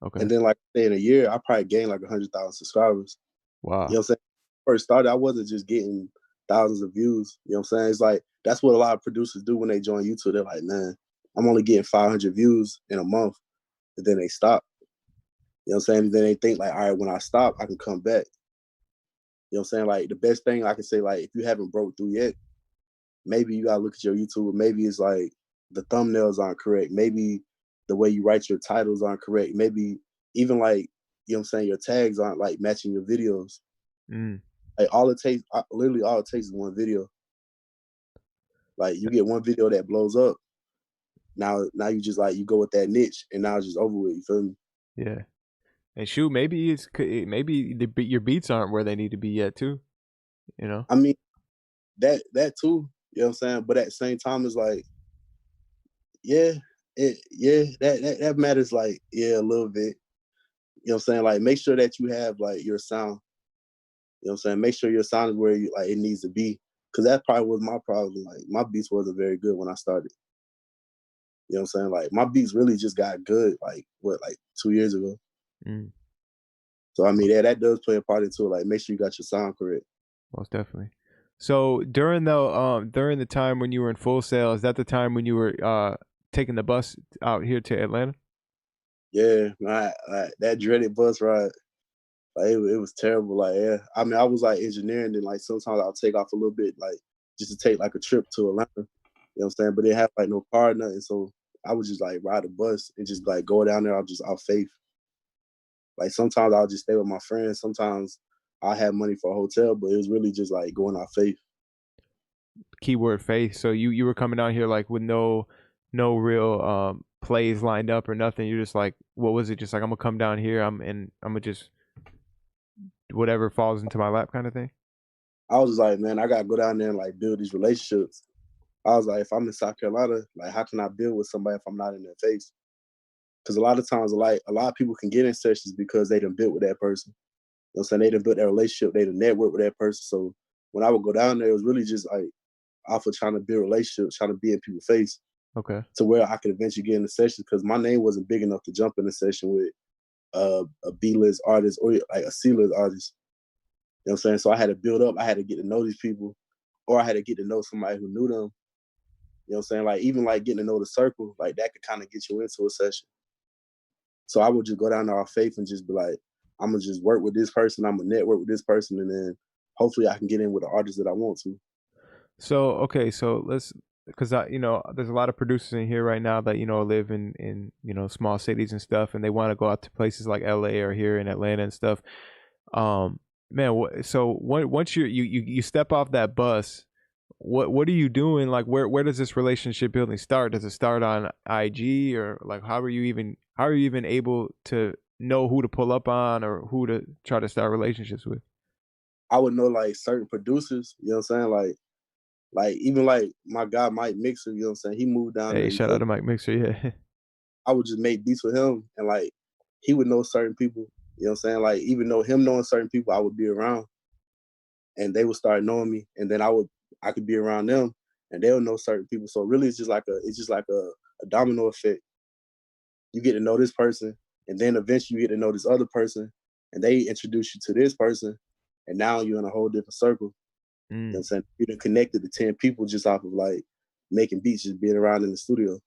Okay. And then like in a year, I probably gained like 100,000 subscribers. Wow. You know what I'm saying? First started, I wasn't just getting thousands of views. You know what I'm saying? It's like, that's what a lot of producers do when they join YouTube. They're like, man, I'm only getting 500 views in a month. And then they stop. You know what I'm saying? And then they think like, all right, when I stop, I can come back. You know what I'm saying? Like the best thing I can say, like, if you haven't broke through yet, maybe you gotta look at your YouTube. Maybe it's like the thumbnails aren't correct. Maybe the way you write your titles aren't correct. Maybe even like, you know what I'm saying, your tags aren't like matching your videos. Like literally all it takes is one video. Like you get one video that blows up. Now you just like, you go with that niche and now it's just over with. You feel me? Yeah. And shoot, maybe your beats aren't where they need to be yet too. You know? I mean, that too, you know what I'm saying? But at the same time, it's like, that matters, like, a little bit. You know what I'm saying? Like, make sure that you have like your sound. You know what I'm saying? Make sure your sound is where you like it needs to be. Cause that probably was my problem. Like my beats wasn't very good when I started. You know what I'm saying? Like my beats really just got good like 2 years ago. So I mean, that does play a part into it. Like make sure you got your sound correct. Most definitely. So during the time when you were in Full Sail, is that the time when you were taking the bus out here to Atlanta? Yeah, that dreaded bus ride. Like it was terrible. Like, yeah, I mean, I was like engineering, and like sometimes I'll take off a little bit, like just to take like a trip to Atlanta. You know what I'm saying? But they have like no car or nothing, so I would just like ride a bus and just like go down there. I'll just out faith. Like sometimes I'll just stay with my friends. Sometimes I have money for a hotel, but it was really just like going out faith. Keyword faith. So you were coming out here like with no real plays lined up or nothing. You're just like, what was it? Just like, I'm gonna come down here. I'm gonna just whatever falls into my lap kind of thing. I was just like, man, I gotta go down there and like build these relationships. I was like, if I'm in South Carolina, like how can I build with somebody if I'm not in their face? Because a lot of times, like a lot of people can get in sessions because they done built with that person. You know what I'm saying? They done built that relationship, they done network with that person. So when I would go down there, it was really just like off of trying to build relationships, trying to be in people's face. Okay. To where I could eventually get in the session because my name wasn't big enough to jump in the session with a B-list artist or like a C-list artist. You know what I'm saying? So I had to build up. I had to get to know these people, or I had to get to know somebody who knew them. You know what I'm saying? Like even like getting to know the circle, like that could kind of get you into a session. So I would just go down to our faith and just be like, I'm gonna just work with this person. I'm gonna network with this person, and then hopefully I can get in with the artist that I want to. So okay, so let's, because there's a lot of producers in here right now that live in small cities and stuff, and they want to go out to places like LA or here in Atlanta and stuff. Man, so once you step off that bus, what are you doing? Like where does this relationship building start? Does it start on IG, or like how are you even able to know who to pull up on or who to try to start relationships with? I would know like certain producers. You know what I'm saying? Like even like my guy Mike Mixer. You know what I'm saying? He moved down there. Hey, shout out to Mike Mixer. Yeah. I would just make beats with him, and like he would know certain people. You know what I'm saying? Like even though him knowing certain people, I would be around. and they would start knowing me, and then I could be around them, and they'll know certain people. So really, it's just like a domino effect. You get to know this person, and then eventually you get to know this other person, and they introduce you to this person, and now you're in a whole different circle. You know what I'm saying? You done connected to 10 people just off of like making beats, just being around in the studio.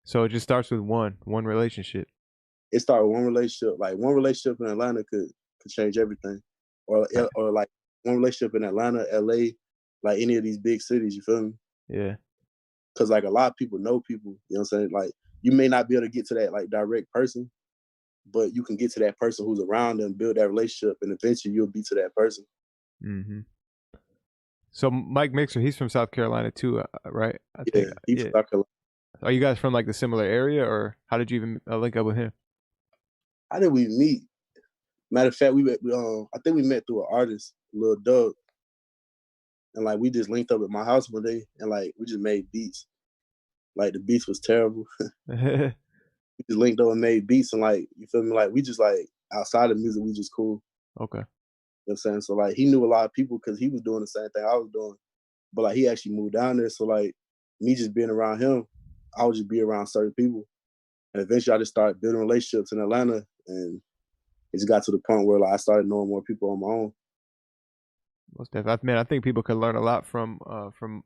So it just starts with one relationship. It started with one relationship. Like one relationship in Atlanta could change everything. Or like one relationship in Atlanta, LA, like any of these big cities, you feel me? Yeah. Cause like a lot of people know people, you know what I'm saying? Like you may not be able to get to that like direct person, but you can get to that person who's around them, build that relationship, and eventually you'll be to that person. Mm-hmm. So Mike Mixer, he's from South Carolina too, right? I think. He's from South Carolina. Are you guys from like the similar area, or how did you even link up with him? How did we meet? Matter of fact, I think we met through an artist, Lil Doug, and like we just linked up at my house one day, and like we just made beats. Like the beats was terrible. We just linked up and made beats, and like you feel me? Like we just like outside of music, we just cool. Okay. You know what I'm saying? So like he knew a lot of people because he was doing the same thing I was doing, but like he actually moved down there. So like me just being around him, I would just be around certain people, and eventually I just started building relationships in Atlanta, and it just got to the point where like I started knowing more people on my own. Most definitely, man. I think people can learn a lot from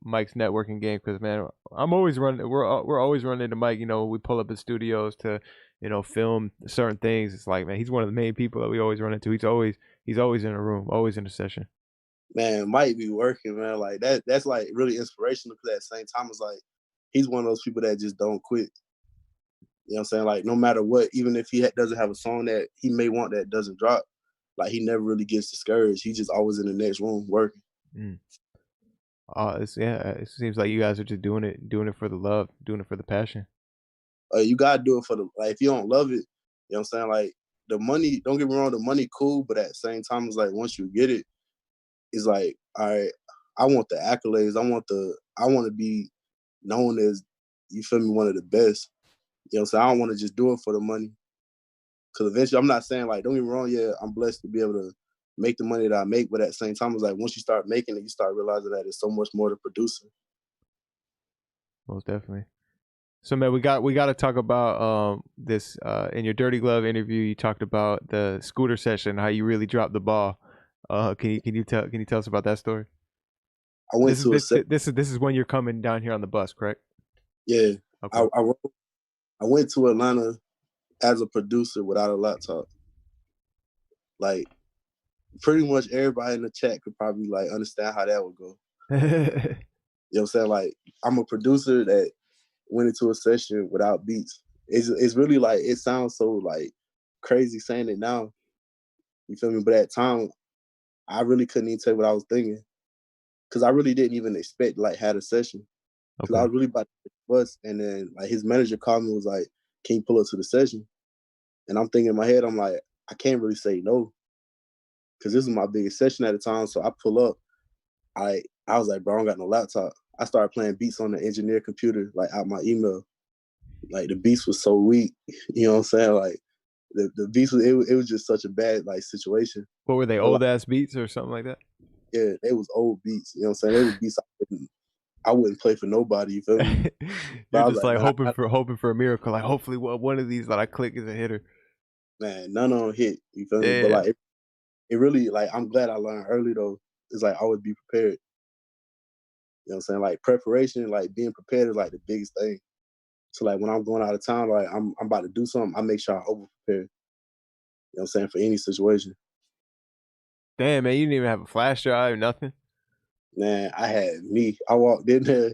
Mike's networking game because, man, I'm always running. We're always running into Mike. You know, we pull up his studios to, you know, film certain things. It's like, man, he's one of the main people that we always run into. He's always in a room, always in a session. Man, Mike be working, man. Like that's like really inspirational because at the same time, it's like he's one of those people that just don't quit. You know what I'm saying? Like no matter what, even if he doesn't have a song that he may want that doesn't drop, like he never really gets discouraged. He's just always in the next room working. It seems like you guys are just doing it for the love, doing it for the passion. You gotta do it for the like. If you don't love it, you know what I'm saying? Like the money. Don't get me wrong, the money cool, but at the same time, it's like once you get it, it's like all right. I want the accolades. I want to be known as, you feel me, one of the best. You know what I'm saying? I don't want to just do it for the money. Because eventually, I'm not saying, like, don't get me wrong, yeah, I'm blessed to be able to make the money that I make, but at the same time, it's like once you start making it, you start realizing that there's so much more to producing. Most definitely. So, man, we got to talk about this in your Dirty Glove interview. You talked about the scooter session, how you really dropped the ball. Can you tell us about that story? I went to this is when you're coming down here on the bus, correct? Yeah. Okay. I went to Atlanta as a producer without a laptop. Like pretty much everybody in the chat could probably like understand how that would go. You know what I'm saying? Like I'm a producer that went into a session without beats. It's really like, it sounds so like crazy saying it now. You feel me? But at the time, I really couldn't even tell you what I was thinking. Cause I really didn't even expect like had a session. Cause I was really about to hit the bus, and then like his manager called me and was like, "Can you pull up to the session?" And I'm thinking in my head, I'm like, I can't really say no. Cause this is my biggest session at the time. So I pull up. I was like, bro, I don't got no laptop. I started playing beats on the engineer computer, like out my email. Like the beats was so weak. You know what I'm saying? Like the beats was, it was just such a bad like situation. What were they, old ass beats or something like that? Yeah, they was old beats. You know what I'm saying? They was beats I wouldn't play for nobody. You feel me? You're just like hoping for a miracle. Like hopefully one of these that I click is a hitter. Man, none of them hit. You feel me? But like it really, like, I'm glad I learned early though. It's like always be prepared. You know what I'm saying? Like preparation, like being prepared is like the biggest thing. So like when I'm going out of town, like I'm about to do something, I make sure I over prepare. You know what I'm saying? For any situation. Damn, man, you didn't even have a flash drive or nothing? Man, I had me. I walked in there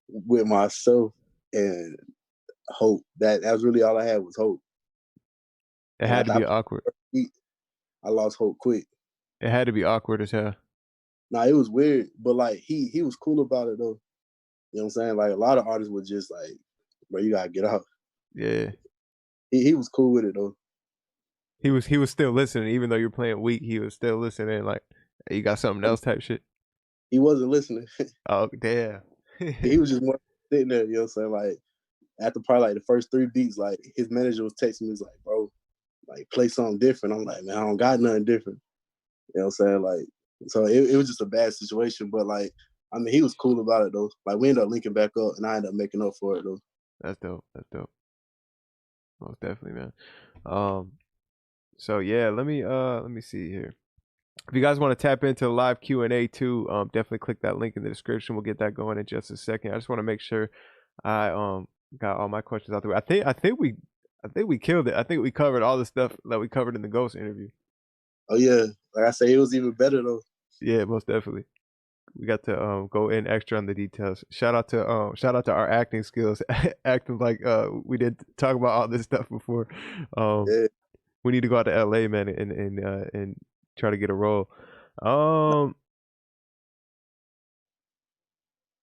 with myself and hope. That was really all I had was hope. It had to be awkward. I lost hope quick. It had to be awkward as hell. Nah, it was weird, but like he was cool about it though. You know what I'm saying? Like a lot of artists were just like, bro, you gotta get out. Yeah. He was cool with it though. He was still listening, even though you're playing weak. He was still listening, like, hey, you got something else type shit. He wasn't listening. Oh damn. He was just more sitting there. You know what I'm saying? Like after probably like the first 3 beats, like his manager was texting me, was like, bro, like play something different. I'm like, man, I don't got nothing different. You know what I'm saying? Like So it was just a bad situation. But like, I mean, he was cool about it though. Like we ended up linking back up, and I ended up making up for it though. That's dope. That's dope. Most definitely, man. So yeah, let me see here. If you guys want to tap into the live Q&A too, definitely click that link in the description. We'll get that going in just a second. I just want to make sure I got all my questions out the way. I think we killed it. I think we covered all the stuff that we covered in the Ghost interview. Oh yeah, like I say, it was even better though. Yeah, most definitely. We got to go in extra on the details. Shout out to our acting skills, acting like we did talk about all this stuff before. Yeah. We need to go out to LA, man, and try to get a role.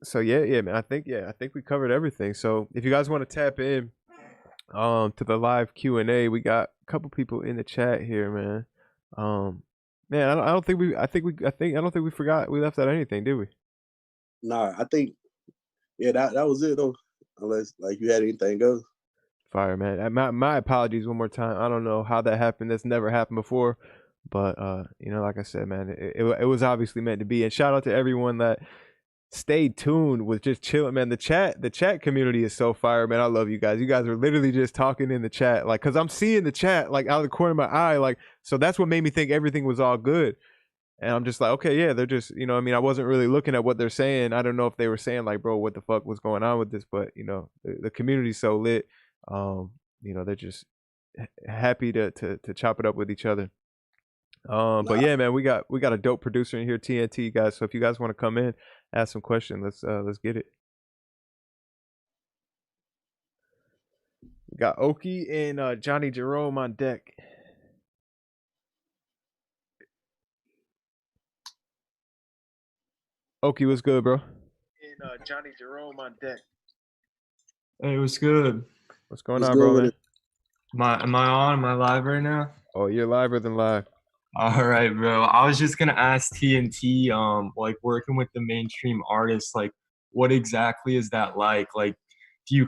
So yeah, man. I think we covered everything. So if you guys want to tap in to the live Q&A, we got a couple people in the chat here, man. Man, I don't think we forgot we left out anything, did we? Nah, I think that was it though. Unless like you had anything else. Fire, man. My apologies one more time. I don't know how that happened. That's never happened before. But like I said, man, it was obviously meant to be. And shout out to everyone that stayed tuned with just chilling, man. The chat community is so fire, man. I love you guys. You guys are literally just talking in the chat, like, cause I'm seeing the chat like out of the corner of my eye, like, so that's what made me think everything was all good. And I'm just like, okay, yeah, they're just, I mean, I wasn't really looking at what they're saying. I don't know if they were saying like, bro, what the fuck was going on with this, but the community's so lit. They're just happy to chop it up with each other. But yeah, man, we got a dope producer in here, TNT guys. So if you guys want to come in, ask some questions, let's get it. We got Okie and Johnny Jerome on deck. Okie, what's good, bro? And Johnny Jerome on deck. Hey, what's good? What's going on, bro, man? Am I on? Am I live right now? Oh, you're liver than live. All right, bro. I was just gonna ask TNT, like working with the mainstream artists, like what exactly is that like? Like, do you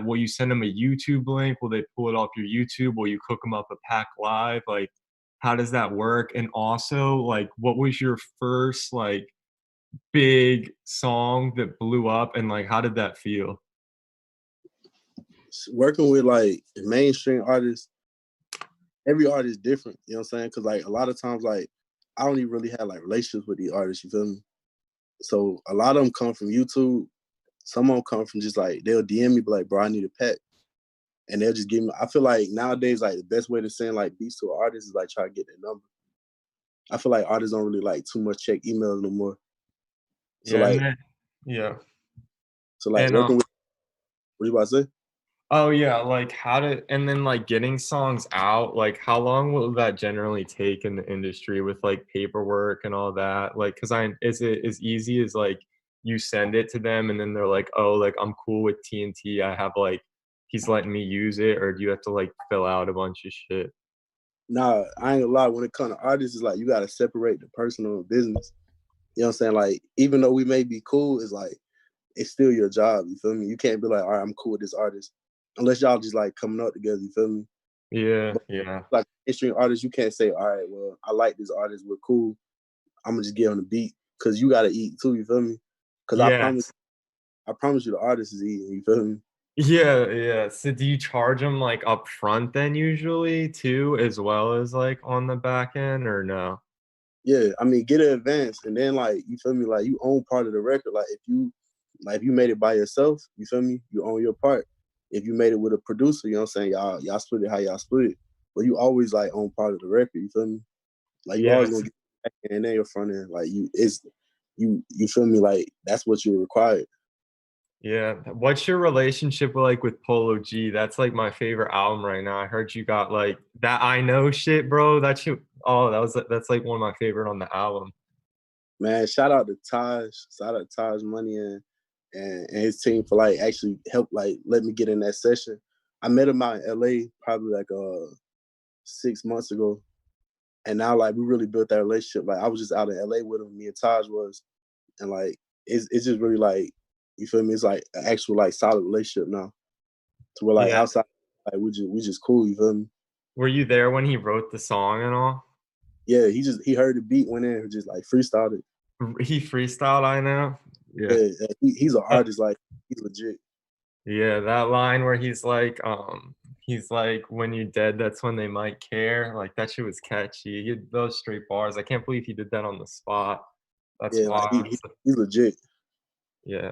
will you send them a YouTube link? Will they pull it off your YouTube? Will you cook them up a pack live? Like, how does that work? And also, like, what was your first like big song that blew up, and like, how did that feel? Working with like mainstream artists, every artist is different, you know what I'm saying? Because like a lot of times, like I don't even really have like relationships with the artists, you feel me? So a lot of them come from YouTube. Some of them come from just like they'll DM me, be like, bro, I need a pack, and they'll just give me. I feel like nowadays, like the best way to send like beats to an artist is like try to get their number. I feel like artists don't really like too much check emails no more. So yeah, like, yeah. So like working with. What you about to say? Oh yeah, like and then like getting songs out, like how long will that generally take in the industry with like paperwork and all that? Like, is it as easy as like you send it to them and then they're like, oh, like I'm cool with TNT, I have like he's letting me use it, or do you have to like fill out a bunch of shit? Nah, I ain't gonna lie. When it comes to artists, it's like you gotta separate the personal and business. You know what I'm saying? Like, even though we may be cool, it's like it's still your job. You feel me? You can't be like, all right, I'm cool with this artist, unless y'all just like coming up together. You feel me? Yeah, but, yeah. Like mainstream artists, you can't say, all right, well, I like this artist, we're cool. I'm gonna just get on the beat because you gotta eat too. You feel me? Because I promise you, the artist is eating. You feel me? Yeah, yeah. So do you charge them like up front then usually too, as well as like on the back end, or no? Yeah, I mean, get an advance, and then like you feel me, like you own part of the record. Like if you made it by yourself, you feel me, you own your part. If you made it with a producer, you know what I'm saying, y'all split it how y'all split it, but you always like own part of the record. You feel me? Like you always gonna get back end and then your front end. Like you feel me? Like that's what you're required. Yeah. What's your relationship like with Polo G? That's like my favorite album right now. I heard you got like that I Know shit, bro. That shit. Oh, that's like one of my favorite on the album. Man, shout out to Taj. Shout out to Taj Money and his team for like actually help like let me get in that session. I met him out in LA probably like 6 months ago. And now like we really built that relationship. Like I was just out in LA with him, me and Taj was, and like it's just really like, you feel me? It's like an actual like solid relationship now. So we're like outside, like we just cool, you feel me? Were you there when he wrote the song and all? Yeah, he heard the beat, went in and just like freestyled it. He freestyled, I know. Yeah. Yeah, he's an artist, like he's legit. Yeah, that line where he's like, when you're dead, that's when they might care. Like that shit was catchy. He had those straight bars. I can't believe he did that on the spot. That's Yeah, like wild. he's legit. Yeah,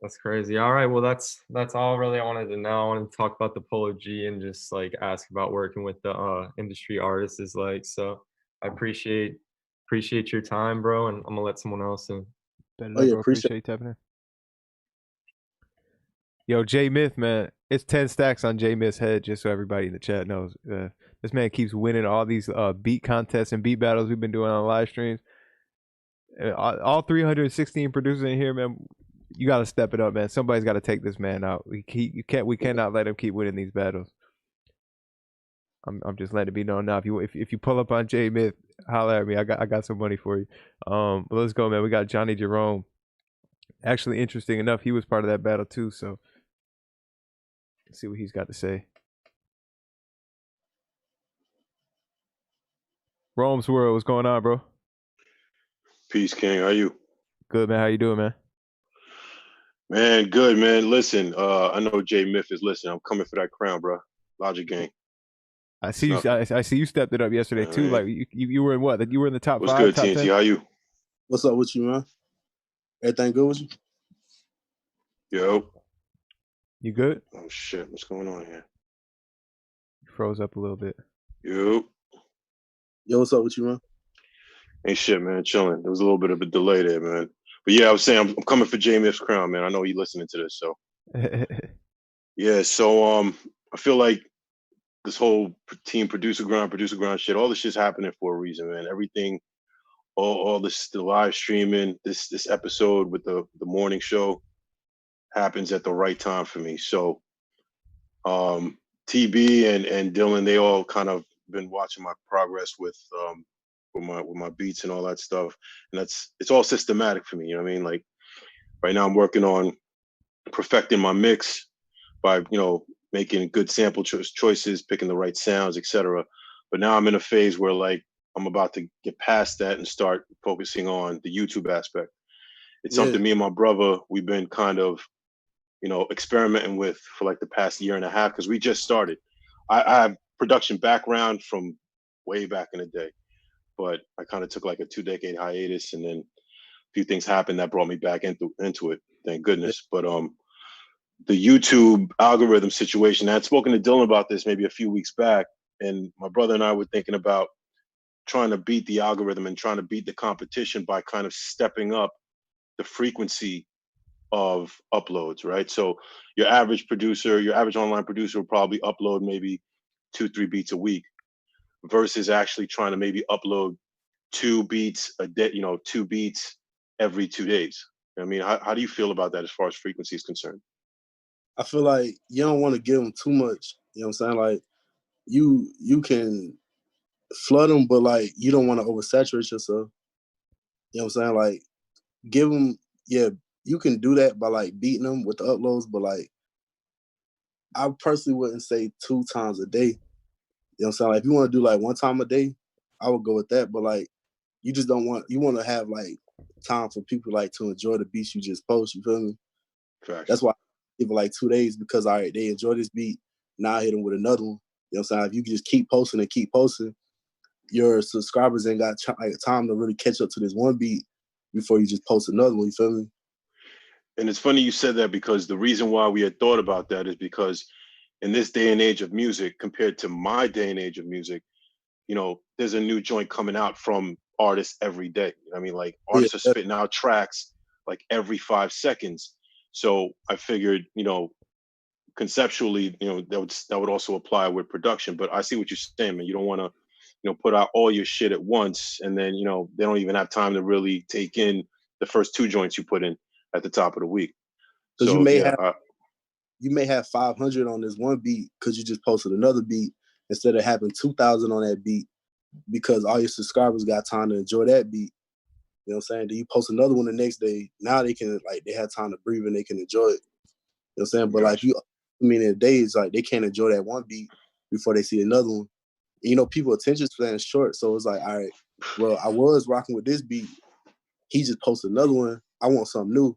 that's crazy. All right, well that's all really I wanted to know. I wanted to talk about the Polo G and just like ask about working with the industry artists is like. So I appreciate your time, bro, and I'm gonna let someone else in. Oh yeah, Appreciate you tapping in. Yo, Jmyth, man, it's 10 stacks on Jmyth's head, just so everybody in the chat knows. This man keeps winning all these beat contests and beat battles we've been doing on live streams. All 316 producers in here, man, you got to step it up, man. Somebody's got to take this man out. We cannot let him keep winning these battles. I'm just letting it be known now. If you pull up on Jmyth, holler at me. I got some money for you. But let's go, man. We got Johnny Jerome. Actually, interesting enough, he was part of that battle too. So let's see what he's got to say. Rome's World, what's going on, bro? Peace, King. How you? Good, man. How you doing, man? Man, good, man. Listen, I know Jmyth is listening. I'm coming for that crown, bro. Logic Gang. I see you. I see you stepped it up yesterday too. Like you were in what? You were in the top 5. What's good, top TNT? 10? How you? What's up with you, man? Everything good with you? Yo. You good? Oh shit, what's going on here? You froze up a little bit. Yo, what's up with you, man? ain't shit, man. Chilling. There was a little bit of a delay there, man. But yeah, I was saying I'm coming for Jmyth's crown, man. I know you listening to this, so yeah. So I feel like this whole team producer grind shit, all this shit's happening for a reason, man. Everything, all this, the live streaming, this episode with the morning show happens at the right time for me. So TB and Dylan, they all kind of been watching my progress with my beats and all that stuff, and it's all systematic for me. You know what I mean? Like right now, I'm working on perfecting my mix by making good sample choices, picking the right sounds, etc. But now I'm in a phase where like I'm about to get past that and start focusing on the YouTube aspect. It's something me and my brother we've been kind of experimenting with for like the past year and a half because we just started. I have production background from way back in the day, but I kind of took like a 2-decade hiatus, and then a few things happened that brought me back into it. Thank goodness. But the YouTube algorithm situation, I had spoken to Dylan about this maybe a few weeks back, and my brother and I were thinking about trying to beat the algorithm and trying to beat the competition by kind of stepping up the frequency of uploads, right? So your average online producer will probably upload maybe 2-3 beats a week versus actually trying to maybe upload 2 beats a day, 2 beats every 2 days. I mean, how do you feel about that as far as frequency is concerned? I feel like you don't want to give them too much. You know what I'm saying? Like you can flood them, but like you don't want to oversaturate yourself. You know what I'm saying? Like give them, you can do that by like beating them with the uploads, but like I personally wouldn't say 2 times a day. You know what I'm saying? Like if you want to do like 1 time a day, I would go with that. But like you just don't want, you want to have like time for people like to enjoy the beats you just post. You feel me? Correct. That's why I give it like 2 days, because all right, they enjoy this beat. Now I hit them with another one. You know what I'm saying? If you can just keep posting, your subscribers ain't got like time to really catch up to this one beat before you just post another one. You feel me? And it's funny you said that, because the reason why we had thought about that is because in this day and age of music, compared to my day and age of music, there's a new joint coming out from artists every day. I mean, like artists are spitting out tracks like every 5 seconds. So I figured, conceptually, that would also apply with production. But I see what you're saying, man. You don't want to, put out all your shit at once, and then, they don't even have time to really take in the first 2 joints you put in at the top of the week. So you may have 500 on this one beat because you just posted another beat instead of having 2,000 on that beat because all your subscribers got time to enjoy that beat. You know what I'm saying? Then you post another one the next day. Now they have time to breathe and they can enjoy it. You know what I'm saying? But like in days, like they can't enjoy that one beat before they see another one. You know, people attention span is short, so it's like, all right, well, I was rocking with this beat. He just posted another one. I want something new.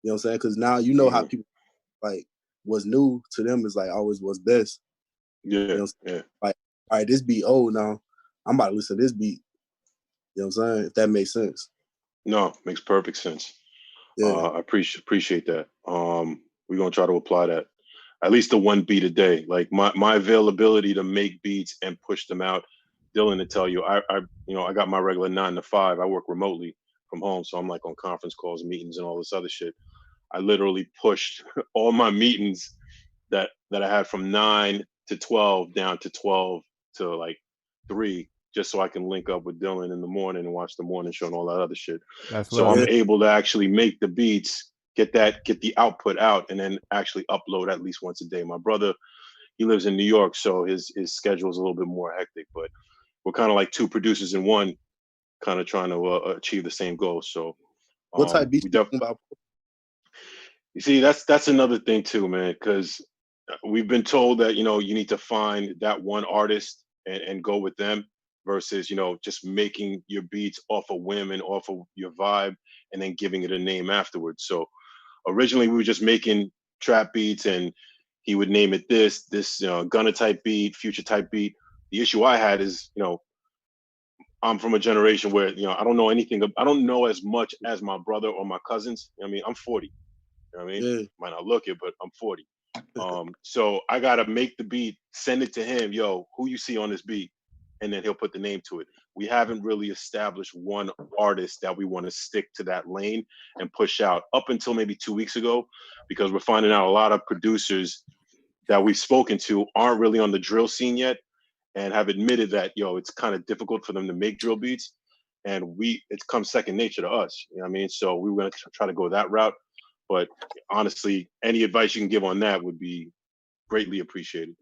You know what I'm saying? Because now you know how people like what's new to them is like always what's best. Yeah, you know yeah. Like, all right, this beat old now. I'm about to listen to this beat. You know what I'm saying? If that makes sense. No, makes perfect sense. Yeah. I appreciate that. We're gonna try to apply that. At least the one beat a day. Like my availability to make beats and push them out. Dylan to tell you, I got my regular 9 to 5. I work remotely from home, so I'm like on conference calls, meetings, and all this other shit. I literally pushed all my meetings that I had from 9 to 12 down to 12 to like 3, just so I can link up with Dylan in the morning and watch the morning show and all that other shit. That's So love. I'm able to actually make the beats, get the output out, and then actually upload at least once a day. My brother, he lives in New York, so his schedule is a little bit more hectic, but we're kind of like two producers in one, kind of trying to achieve the same goal. So What type beat you talking about? you see, that's another thing too, man, because we've been told that, you need to find that one artist and go with them versus, just making your beats off a whim and off of your vibe and then giving it a name afterwards. So originally we were just making trap beats and he would name it this, Gunna type beat, Future type beat. The issue I had is, I'm from a generation where, I don't know anything. I don't know as much as my brother or my cousins. I mean, I'm 40. You know what I mean? Yeah. Might not look it, but I'm 40. So I gotta make the beat, send it to him. Yo, who you see on this beat? And then he'll put the name to it. We haven't really established one artist that we want to stick to that lane and push out up until maybe 2 weeks ago, because we're finding out a lot of producers that we've spoken to aren't really on the drill scene yet and have admitted that, it's kind of difficult for them to make drill beats. And it comes second nature to us. You know what I mean? So we were going to try to go that route. But honestly, any advice you can give on that would be greatly appreciated.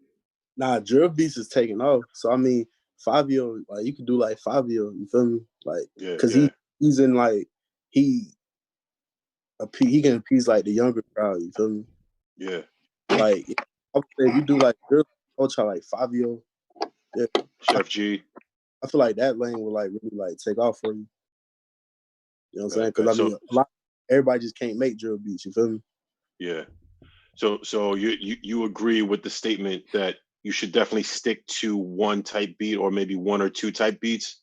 Nah, drill beats is taking off. So I mean, Fabio, like you could do like Fabio, you feel me? Like, because he's in like he can appease like the younger crowd, you feel me? Yeah. Like I would say if you do like drill culture like Fabio, yeah, Chef G. I feel like that lane will like really like take off for you. You know what I'm saying? Because I mean, everybody just can't make drill beats. You feel me? Yeah. So you agree with the statement that you should definitely stick to one type beat or maybe one or two type beats?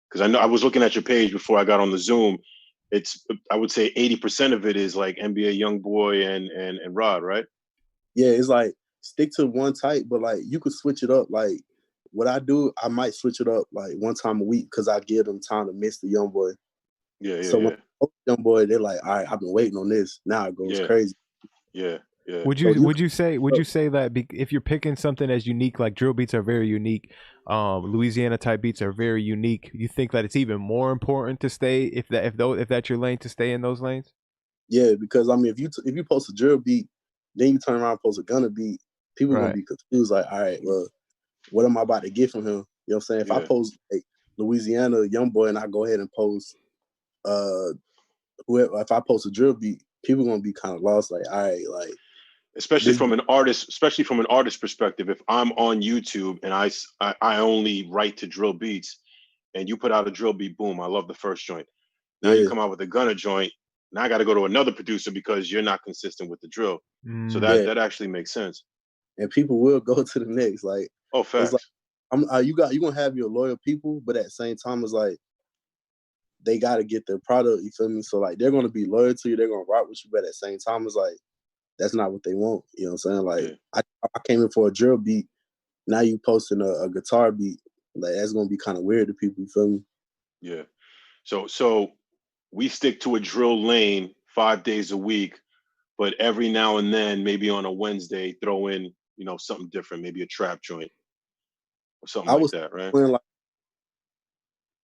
Because I know I was looking at your page before I got on the Zoom. I would say 80% of it is like NBA Youngboy and Rod, right? Yeah, it's like stick to one type, but like you could switch it up. Like what I do, I might switch it up like one time a week because I give them time to miss the Youngboy. Yeah. So when Youngboy, they're like, all right, I've been waiting on this. Now it goes crazy. Yeah. Would you say that if you're picking something as unique, like drill beats are very unique, Louisiana type beats are very unique, you think that it's even more important to stay if that's your lane, to stay in those lanes? Yeah, because I mean, if you post a drill beat, then you turn around and post a Gunna beat, people are gonna be confused. Like, all right, well, what am I about to get from him? You know what I'm saying? If I post like Louisiana Youngboy and I go ahead and post whoever, if I post a drill beat, people are gonna be kind of lost. Like, all right, like. Especially from an artist perspective, if I'm on YouTube and I only write to drill beats and you put out a drill beat, boom, I love the first joint. Now you come out with a Gunna joint. Now I got to go to another producer because you're not consistent with the drill. So that actually makes sense. And people will go to the next. Like, facts. It's like, you gonna have your loyal people, but at the same time, it's like they got to get their product. You feel me? So like they're gonna be loyal to you. They're gonna rock with you, but at the same time, it's like that's not what they want. You know what I'm saying? Like I came in for a drill beat. Now you posting a guitar beat. Like that's gonna be kind of weird to people. You feel me? Yeah. So we stick to a drill lane 5 days a week, but every now and then, maybe on a Wednesday, throw in something different, maybe a trap joint or something like that, right?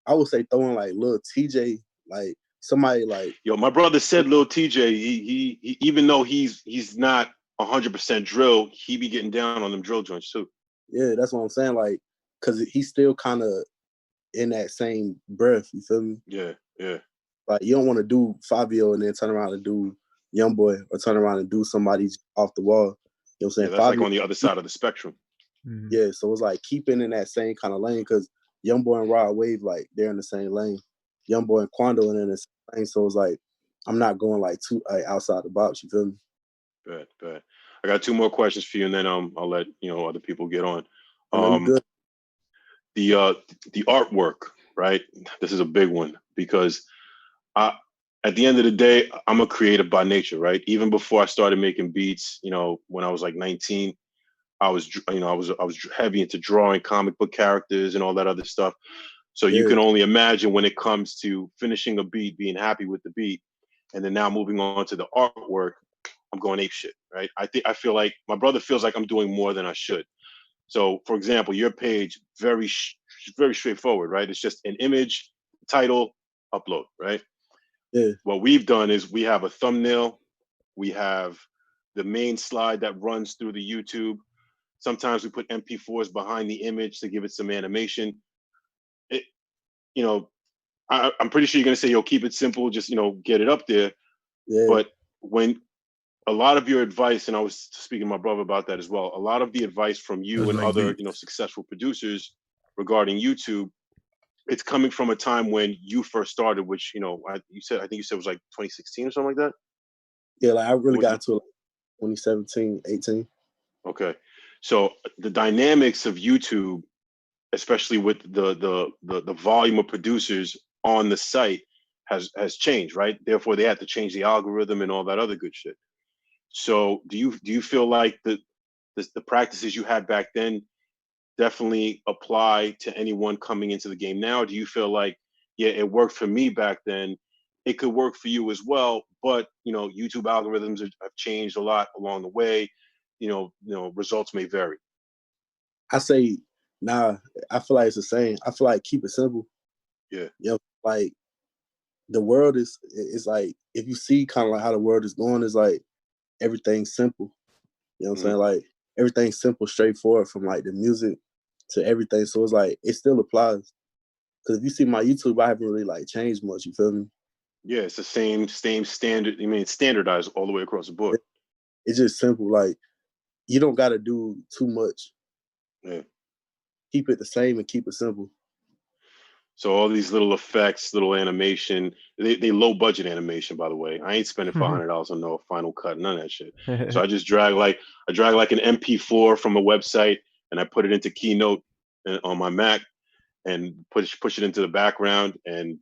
I would say throwing like Lil TJ, like somebody like. Yo, my brother said Lil TJ. He even though he's not 100% drill, he be getting down on them drill joints too. Yeah, that's what I'm saying. Like, cause he's still kind of in that same breath. You feel me? Yeah. Like you don't want to do Fabio and then turn around and do Youngboy or turn around and do somebody off the wall. You know what I'm saying? Yeah, that's Fabio, like on the other side of the spectrum. Mhm. Yeah, so it's like keeping in that same kind of lane because Youngboy and Rod Wave, like they're in the same lane. Youngboy and Quando are in the same lane, so it's like I'm not going like too outside the box. You feel me? Bet. I got 2 more questions for you, and then I'll let other people get on. And then good. The artwork, right? This is a big one because at the end of the day, I'm a creative by nature, right? Even before I started making beats, when I was like 19, I was heavy into drawing comic book characters and all that other stuff. So you Yeah. can only imagine when it comes to finishing a beat, being happy with the beat, and then now moving on to the artwork, I'm going ape shit, right? I feel like my brother feels like I'm doing more than I should. So, for example, your page very straightforward, right? It's just an image, title, upload, right? Yeah. What we've done is we have a thumbnail, we have the main slide that runs through the YouTube. Sometimes we put MP4s behind the image to give it some animation. It, you know, I'm pretty sure you're gonna say, "Yo, keep it simple, just get it up there." Yeah. But when a lot of your advice, and I was speaking to my brother about that as well, a lot of the advice from you and other successful producers regarding YouTube, it's coming from a time when you first started, which I think you said it was like 2016 or something like that. Yeah, like I really got into it like 2017, 18. Okay, so the dynamics of YouTube, especially with the volume of producers on the site, has changed, right? Therefore, they had to change the algorithm and all that other good shit. So, do you feel like the practices you had back then definitely apply to anyone coming into the game now? Do you feel like, yeah, it worked for me back then, it could work for you as well, but YouTube algorithms have changed a lot along the way. Results may vary. I say, nah, I feel like it's the same. I feel like keep it simple. Yeah. Like the world is like, if you see kind of like how the world is going, is like everything's simple. You know what I'm saying? Like everything's simple, straightforward, from like the music to everything. So it's like it still applies. Because if you see my YouTube, I haven't really like changed much. You feel me? Yeah, it's the same standard. I mean, it's standardized all the way across the board. It's just simple. Like you don't got to do too much. Yeah. Keep it the same and keep it simple. So all these little effects, little animation, they low budget animation, by the way. I ain't spending $500 on no Final Cut, none of that shit. So I just drag like an MP4 from a website and I put it into Keynote on my Mac and push it into the background, and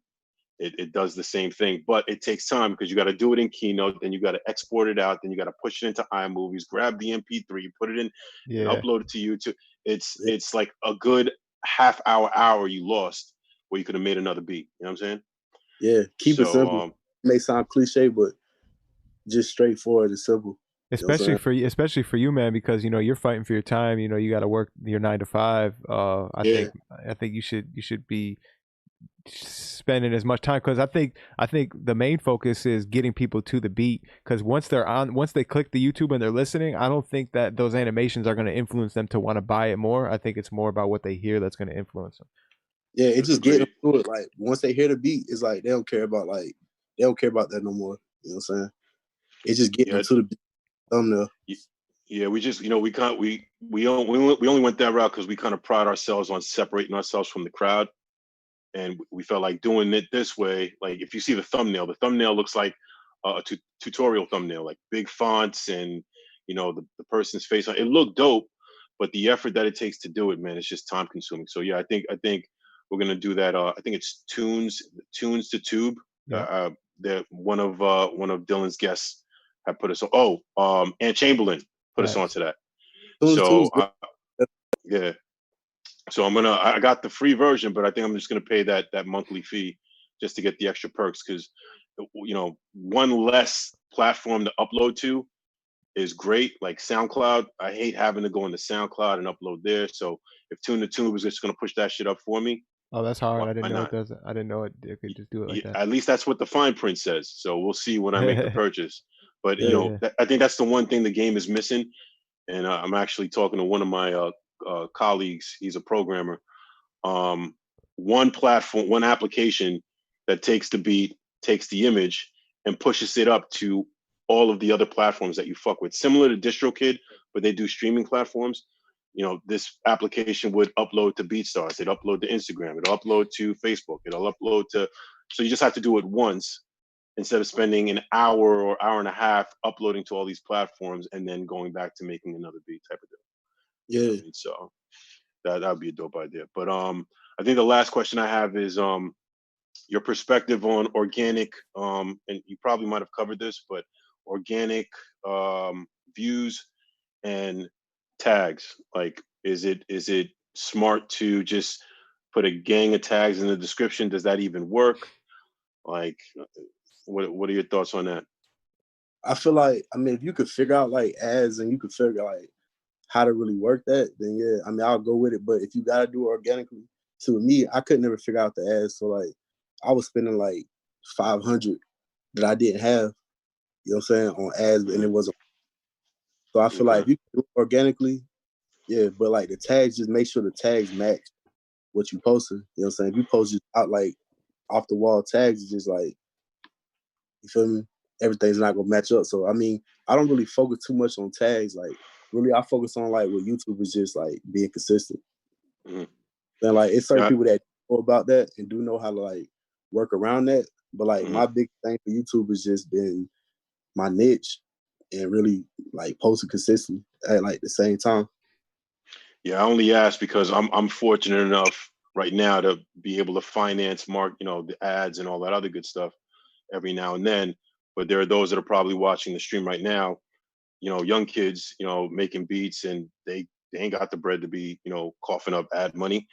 it does the same thing. But it takes time because you got to do it in Keynote, then you got to export it out, then you got to push it into iMovies, grab the MP3, put it in, and upload it to YouTube. It's like a good half hour you lost where you could have made another beat. You know what I'm saying? Yeah, keep it simple. It may sound cliche, but just straightforward and simple. Especially for you, man, because you're fighting for your time. You got to work your 9 to 5. I think you should be spending as much time, because I think the main focus is getting people to the beat, because once they click the YouTube and they're listening, I don't think that those animations are going to influence them to want to buy it more. I think it's more about what they hear that's going to influence them. Yeah, it just getting to it. Like once they hear the beat, it's like they don't care about that no more. You know what I'm saying? It's just getting to the beat, thumbnail. Yeah, we just we only went that route because we kind of pride ourselves on separating ourselves from the crowd, and we felt like doing it this way. Like if you see the thumbnail looks like a tutorial thumbnail, like big fonts and the person's face. It looked dope, but the effort that it takes to do it, man, it's just time consuming. So yeah, I think we're gonna do that. I think it's tunes to tube. Yeah. That one of Dylan's guests have put us on. Ann Chamberlain put us onto that. So yeah. So I got the free version, but I think I'm just gonna pay that monthly fee just to get the extra perks, because one less platform to upload to is great. Like SoundCloud, I hate having to go into SoundCloud and upload there. So if Tune to Tube is just gonna push that shit up for me. Oh, that's hard. I didn't know not? It does it. I didn't know it could just do it like that. At least that's what the fine print says. So we'll see when I make the purchase. But I think that's the one thing the game is missing. And I'm actually talking to one of my colleagues. He's a programmer. One platform, one application that takes the beat, takes the image, and pushes it up to all of the other platforms that you fuck with. Similar to DistroKid, but they do streaming platforms. this application would upload to BeatStars, it'd upload to Instagram, it'll upload to Facebook, it'll upload to, so you just have to do it once instead of spending an hour or hour and a half uploading to all these platforms and then going back to making another beat type of deal. Yeah. You know what I mean? So that would be a dope idea. But I think the last question I have is your perspective on organic, and you probably might have covered this, but organic views and tags. Like, is it smart to just put a gang of tags in the description? Does that even work? Like, what are your thoughts on that? I feel like, I mean, if you could figure out like ads and you could figure like how to really work that, then yeah, I mean, I'll go with it. But if you gotta do it organically, so with me, I could never figure out the ads. So like, I was spending like 500 that I didn't have, you know what I'm saying, on ads, and it wasn't. So I feel like if you do it organically, yeah, but like the tags, just make sure the tags match what you posted. You know what I'm saying? If you post just out like off the wall tags, it's just like, you feel me? Everything's not gonna match up. So I mean, I don't really focus too much on tags. Like really, I focus on like what YouTube is just like being consistent. Mm-hmm. Then like it's certain people that know about that and do know how to like work around that. But like my big thing for YouTube has just been my niche and really like posting consistently at like the same time. Yeah, I only ask because I'm fortunate enough right now to be able to finance the ads and all that other good stuff every now and then. But there are those that are probably watching the stream right now, young kids, making beats, and they ain't got the bread to be, coughing up ad money.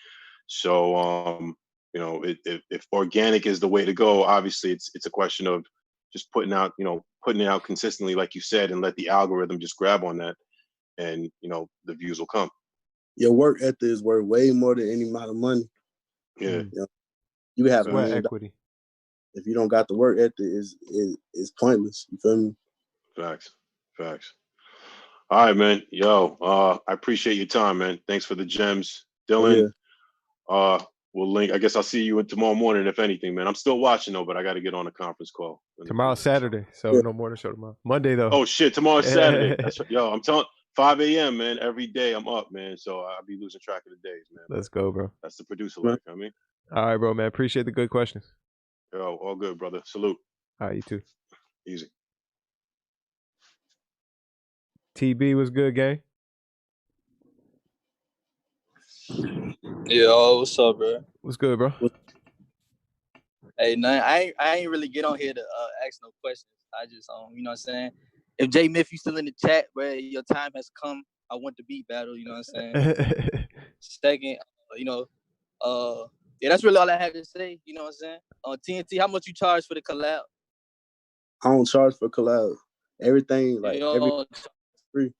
So if organic is the way to go, obviously it's a question of just putting it out consistently, like you said, and let the algorithm just grab on that, and the views will come. Your work ethic is worth way more than any amount of money. Yeah, you have sweat equity. If you don't got the work ethic, is pointless. You feel me? Facts. All right, man. Yo, I appreciate your time, man. Thanks for the gems, Dylan. We'll link. I guess I'll see you tomorrow morning, if anything, man. I'm still watching though, but I got to get on a conference call. Tomorrow's Saturday, so no morning show tomorrow. Monday though. Oh shit, tomorrow's Saturday. That's right. Yo, I'm telling. 5 a.m. man. Every day I'm up, man. So I'll be losing track of the days, man. Let's go, bro. That's the producer life. I mean. All right, bro, man. Appreciate the good questions. Yo, all good, brother. Salute. All right, you too. Easy. TB was good, gang. Yo, what's up, bro? What's good, bro? Hey, I ain't really get on here to ask no questions. I just you know what I'm saying? If Jmyth, you still in the chat, bro, your time has come. I want the beat battle, you know what I'm saying? Second, yeah, that's really all I had to say, you know what I'm saying? TNT, how much you charge for the collab? I don't charge for collab. Everything, like, everything free.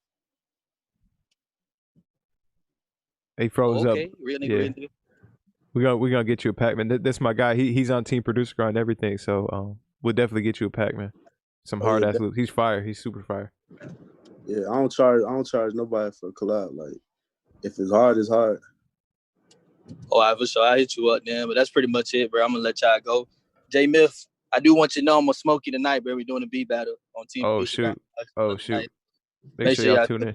He froze up. Real nigga. We're gonna get you a pack, man. That's my guy. He's on Team ProducerGrind and everything. So we'll definitely get you a pack, man. Some hard ass loops. He's fire. He's super fire. Yeah, I don't charge nobody for a collab. Like, if it's hard, it's hard. Oh, for sure. I'll hit you up then. But that's pretty much it, bro. I'm gonna let y'all go. Jmyth, I do want you to know I'm gonna smoke you tonight, bro. We're doing a beat battle on Team. Oh shoot. Make sure y'all tune in.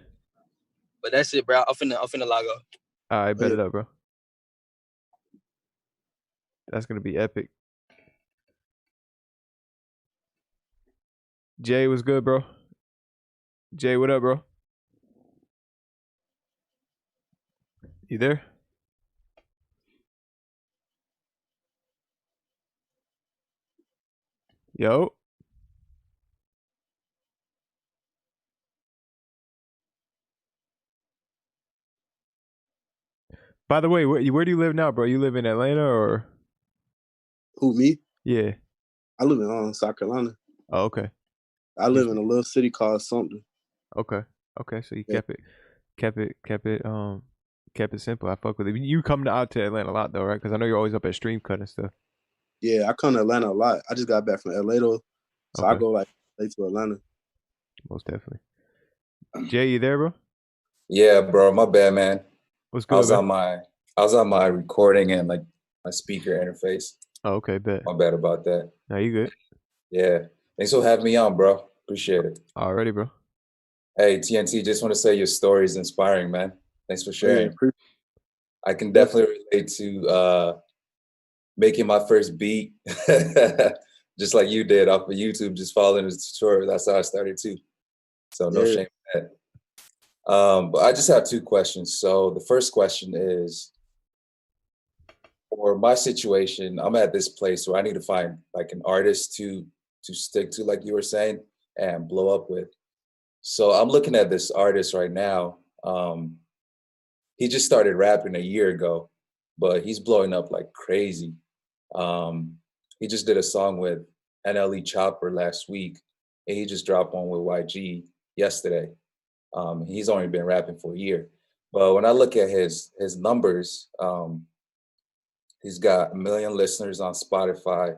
But that's it, bro. I'm finna log off. All right, bet it up, bro. That's gonna be epic. Jay, what's good, bro? Jay, what up, bro? You there? Yo. By the way, where do you live now, bro? You live in Atlanta or? Who, me? Yeah. I live in South Carolina. Oh, okay. I live in a little city called Sumter. Okay. So you kept it simple. I fuck with it. You come out to Atlanta a lot though, right? Because I know you're always up at Stream Cut and stuff. Yeah, I come to Atlanta a lot. I just got back from LA though, so I go like late to Atlanta. Most definitely. Jay, you there, bro? Yeah, bro. My bad, man. What's good? I was on my recording and like my speaker interface. Oh, okay, bet. My bad about that. No, you good. Yeah. Thanks for having me on, bro. Appreciate it. Alrighty, bro. Hey, TNT, just want to say your story is inspiring, man. Thanks for Yeah, sharing. I can definitely relate to making my first beat, just like you did off of YouTube, just following the tutorial. That's how I started too. So no shame in that. But I just have two questions. So the first question is, for my situation, I'm at this place where I need to find like an artist to stick to, like you were saying, and blow up with. So I'm looking at this artist right now. He just started rapping a year ago, but he's blowing up like crazy. He just did a song with NLE Chopper last week, and he just dropped one with YG yesterday. He's only been rapping for a year, but when I look at his numbers, he's got 1 million listeners on Spotify,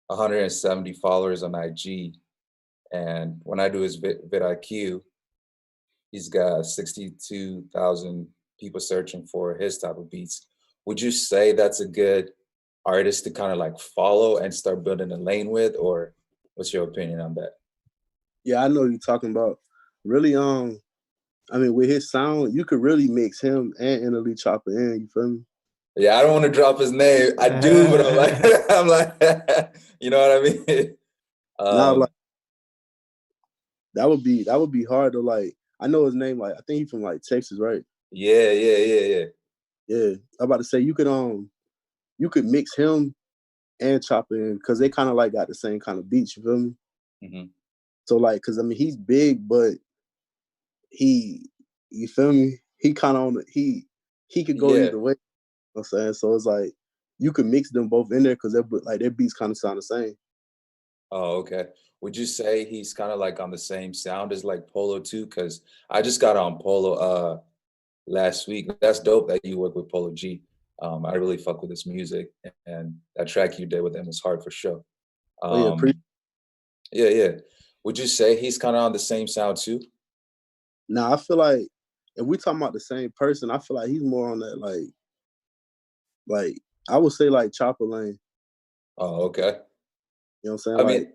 170 followers on IG, and when I do his vidIQ, he's got 62,000 people searching for his type of beats. Would you say that's a good artist to kind of like follow and start building a lane with, or what's your opinion on that? Yeah, I know what you're talking about. Really, I mean, with his sound, you could really mix him and NLE Chopper in. You feel me? Yeah, I don't want to drop his name. I do, but I'm like, you know what I mean? Now, like that would be hard to like. I know his name. Like, I think he's from like Texas, right? Yeah. Yeah, I'm about to say you could mix him and Chopper in because they kind of like got the same kind of beats. You feel me? Mm-hmm. So like, cause I mean, he's big, but you feel me? He kind of he could go either way. You know what I'm saying? So it's like you could mix them both in there because their beats kind of sound the same. Oh, okay. Would you say he's kind of like on the same sound as like Polo too? Because I just got on Polo last week. That's dope that you work with Polo G. I really fuck with his music, and that track you did with him is hard for sure. Yeah. Would you say he's kind of on the same sound too? Nah, I feel like if we talking about the same person, I feel like he's more on that like I would say like Chopper lane. Oh, okay. You know what I'm saying?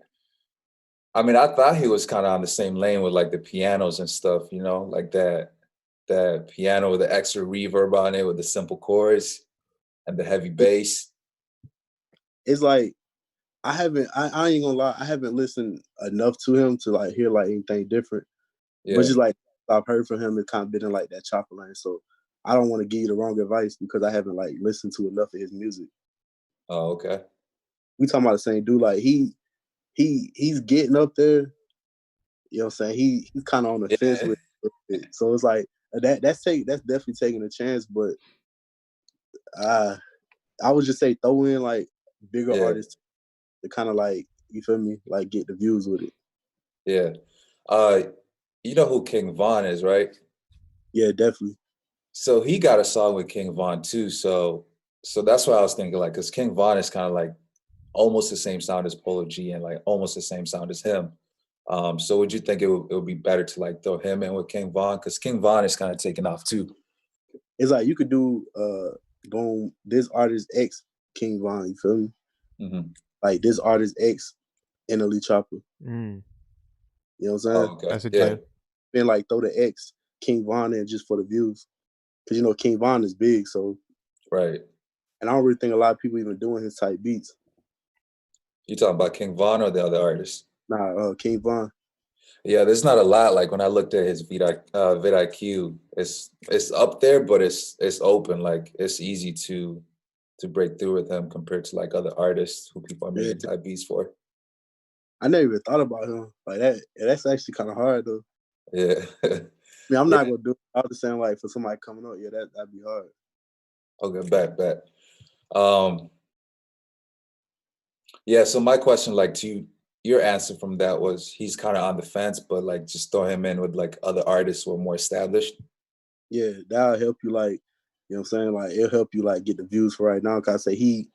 I mean, I thought he was kind of on the same lane with like the pianos and stuff, you know, like that piano with the extra reverb on it with the simple chords and the heavy bass. It's like I ain't gonna lie, I haven't listened enough to him to like hear like anything different. Yeah. But just like I've heard from him, it kind of been in like that Chopper lane. So I don't want to give you the wrong advice because I haven't like listened to enough of his music. Oh, okay. We talking about the same dude. Like he's getting up there. You know what I'm saying? He's kind of on the fence with it. So it's like that's definitely taking a chance. But I would just say throw in like bigger artists to kind of like, you feel me, like get the views with it. Yeah. You know who King Von is, right? Yeah, definitely. So he got a song with King Von too. So that's what I was thinking, like, because King Von is kind of like almost the same sound as Polo G and like almost the same sound as him. So would you think it would be better to like throw him in with King Von? Because King Von is kind of taking off too. It's like you could do boom, this artist X King Von, you feel me? Mm-hmm. Like this artist X NLE Chopper. Mm. You know what I'm saying? Oh, okay. That's a good. Then like throw the X King Von in just for the views. Cause you know King Von is big, so right. And I don't really think a lot of people even doing his type beats. You talking about King Von or the other artist? Nah, King Von. Yeah, there's not a lot. Like when I looked at his vidIQ, it's up there, but it's open. Like it's easy to break through with him compared to like other artists who people are making type beats for. I never even thought about him like that. That's actually kind of hard though. Yeah. I mean, I'm not gonna do it. I was just saying like for somebody coming up, that'd be hard. Okay, bet. Yeah, so my question, like to your answer from that was he's kind of on the fence, but like just throw him in with like other artists who are more established. Yeah, that'll help you like, you know what I'm saying? Like it'll help you like get the views for right now. Cause I say he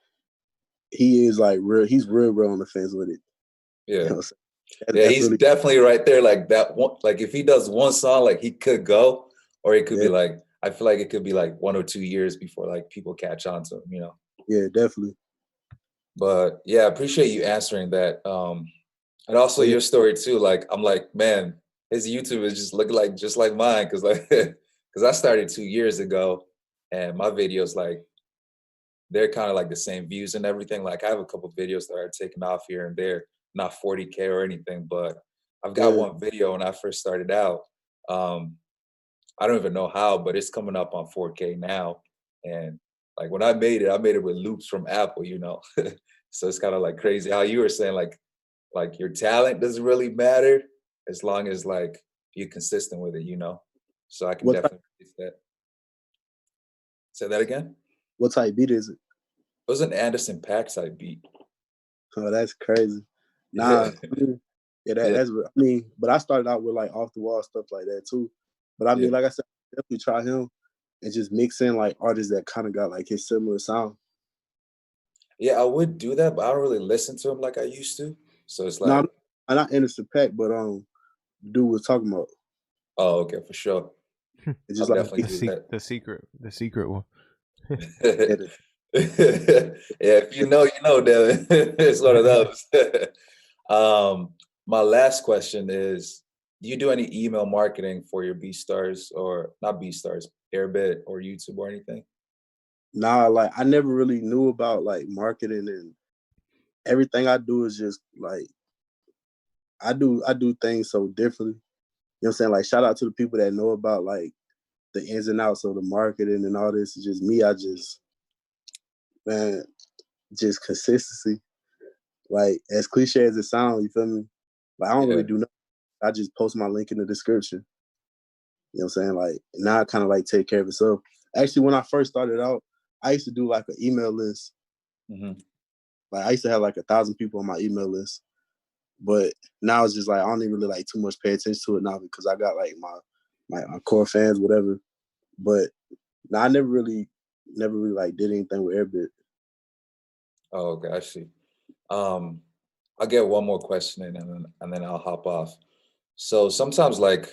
is like he's real on the fence with it. Yeah. You know yeah, he's really definitely right there. Like that one, like if he does one song, like he could go, or it could be like, I feel like it could be like 1 or 2 years before like people catch on to him, you know? Yeah, definitely. But yeah, I appreciate you answering that. And also your story too. Like, I'm like, man, his YouTube is just looking like just like mine. Cause because I started 2 years ago, and my videos like they're kind of like the same views and everything. Like I have a couple videos that are taken off here and there, not 40K or anything, but I've got one video when I first started out. I don't even know how, but it's coming up on 4K now. And like when I made it with loops from Apple, you know. So it's kind of like crazy how you were saying like your talent doesn't really matter as long as like you're consistent with it, you know. So I can definitely use that. Say that again. What type beat is it? It was an Anderson .Paak type beat. Oh, that's crazy. Nah, that's. I mean, but I started out with like off the wall stuff like that too. But I mean, like I said, definitely try him and just mix in like artists that kind of got like his similar sound. Yeah, I would do that, but I don't really listen to him like I used to. So it's like, no, I'm not Anderson .Paak, but dude was talking about. Oh, okay, for sure. It's just I'll like definitely do that. The secret one. Yeah, if you know, Dylan. It's one of those. My last question is, do you do any email marketing for your BeatStars, or not BeatStars, Airbit or YouTube or anything? Nah, like I never really knew about like marketing, and everything I do is just like I do things so differently. You know what I'm saying? Like shout out to the people that know about like the ins and outs of the marketing and all this. It's just me. I just, man, just consistency. Like as cliche as it sounds, you feel me? Like I don't really do nothing. I just post my link in the description. You know what I'm saying? Like now I kind of like take care of itself. Actually, when I first started out, I used to do like an email list. Mm-hmm. Like I used to have like 1,000 people on my email list. But now it's just like I don't even really like too much pay attention to it now because I got like my core fans, whatever. But now I never really like did anything with Airbit. Oh, okay, I see. I'll get one more question in and then I'll hop off. So sometimes like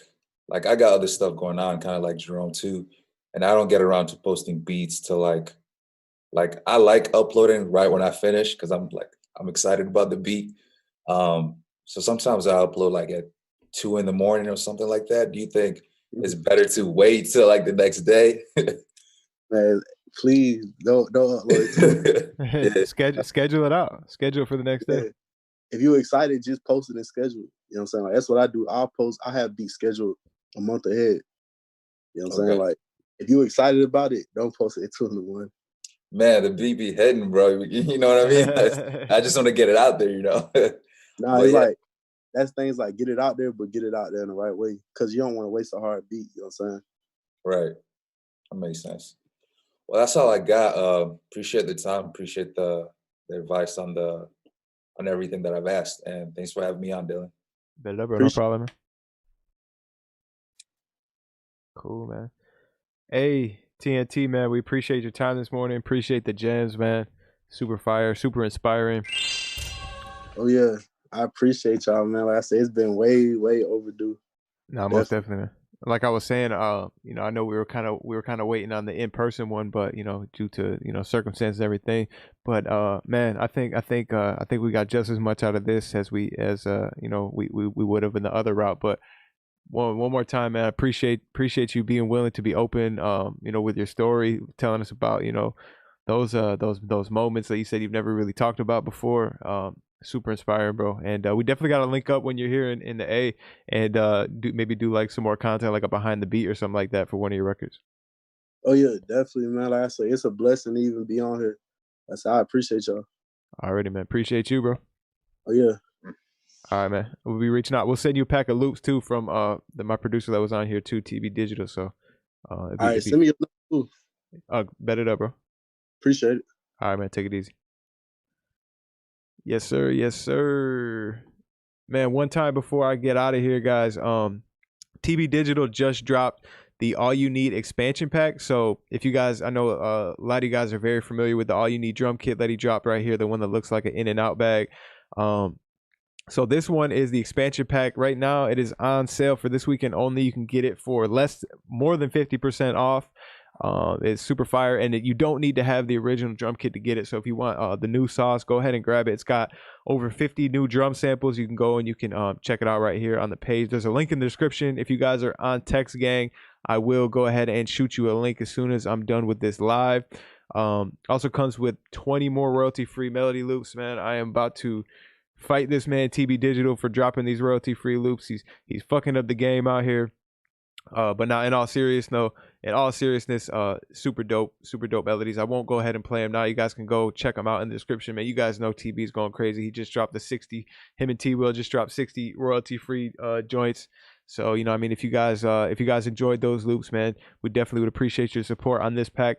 I got other stuff going on, kind of like Jerome too, and I don't get around to posting beats to like I like uploading right when I finish because I'm excited about the beat. So sometimes I upload like at 2 in the morning or something like that. Do you think it's better to wait till like the next day? Man, please don't upload it. Schedule it out. Schedule for the next day. If you're excited, just post it and schedule it. You know what I'm saying? Like that's what I do. I have beats scheduled a month ahead. You know what I'm saying? Like if you're excited about it, don't post it at 2 in the morning. Man, the beat be hitting, bro. You know what I mean? I just want to get it out there, you know. Nah, it's like that's things like get it out there, but get it out there in the right way. Cause you don't want to waste a hard beat, you know what I'm saying? Right. That makes sense. Well, that's all I got. Appreciate the time, appreciate the advice on everything that I've asked. And thanks for having me on, Dylan. No problem, man. Cool, man. Hey, TNT, man, we appreciate your time this morning. Appreciate the gems, man. Super fire, super inspiring. Oh yeah, I appreciate y'all, man. Like I said, it's been way overdue. No, most definitely, man. Like I was saying, you know, I know we were kind of waiting on the in-person one, but you know, due to circumstances and everything. But man, I think we got just as much out of this as we would have in the other route. But one more time, man, I appreciate you being willing to be open, with your story, telling us about those moments that you said you've never really talked about before. Super inspiring, bro. And we definitely got to link up when you're here in the A, and maybe do like some more content, like a behind the beat or something like that for one of your records. Oh yeah, definitely, man. Like I said, it's a blessing to even be on here. I appreciate y'all. Alrighty, man. Appreciate you, bro. Oh yeah. All right, man. We'll be reaching out. We'll send you a pack of loops too from my producer that was on here too, TB Digital. So all right, send me your number too. Bet it up, bro. Appreciate it. All right, man. Take it easy. Yes, sir. Yes, sir. Man, one time before I get out of here, guys, TB Digital just dropped the All You Need expansion pack. So if you guys, I know a lot of you guys are very familiar with the All You Need drum kit that he dropped right here, the one that looks like an in and out bag. So this one is the expansion pack. Right now, it is on sale for this weekend only. You can get it for more than 50% off. It's super fire, and you don't need to have the original drum kit to get it. So if you want the new sauce, go ahead and grab it. It's got over 50 new drum samples. You can go and you can check it out right here on the page. There's a link in the description. If you guys are on Text Gang, I will go ahead and shoot you a link as soon as I'm done with this live. Also comes with 20 more royalty-free melody loops, man. I am about to fight this man TB Digital for dropping these royalty-free loops. He's fucking up the game out here. But now, in all seriousness, super dope melodies. I won't go ahead and play them now. You guys can go check them out in the description, man. You guys know TB's going crazy. He just dropped the 60. Him and T-Will just dropped 60 royalty-free joints. So, you know, I mean, if you guys enjoyed those loops, man, we definitely would appreciate your support on this pack.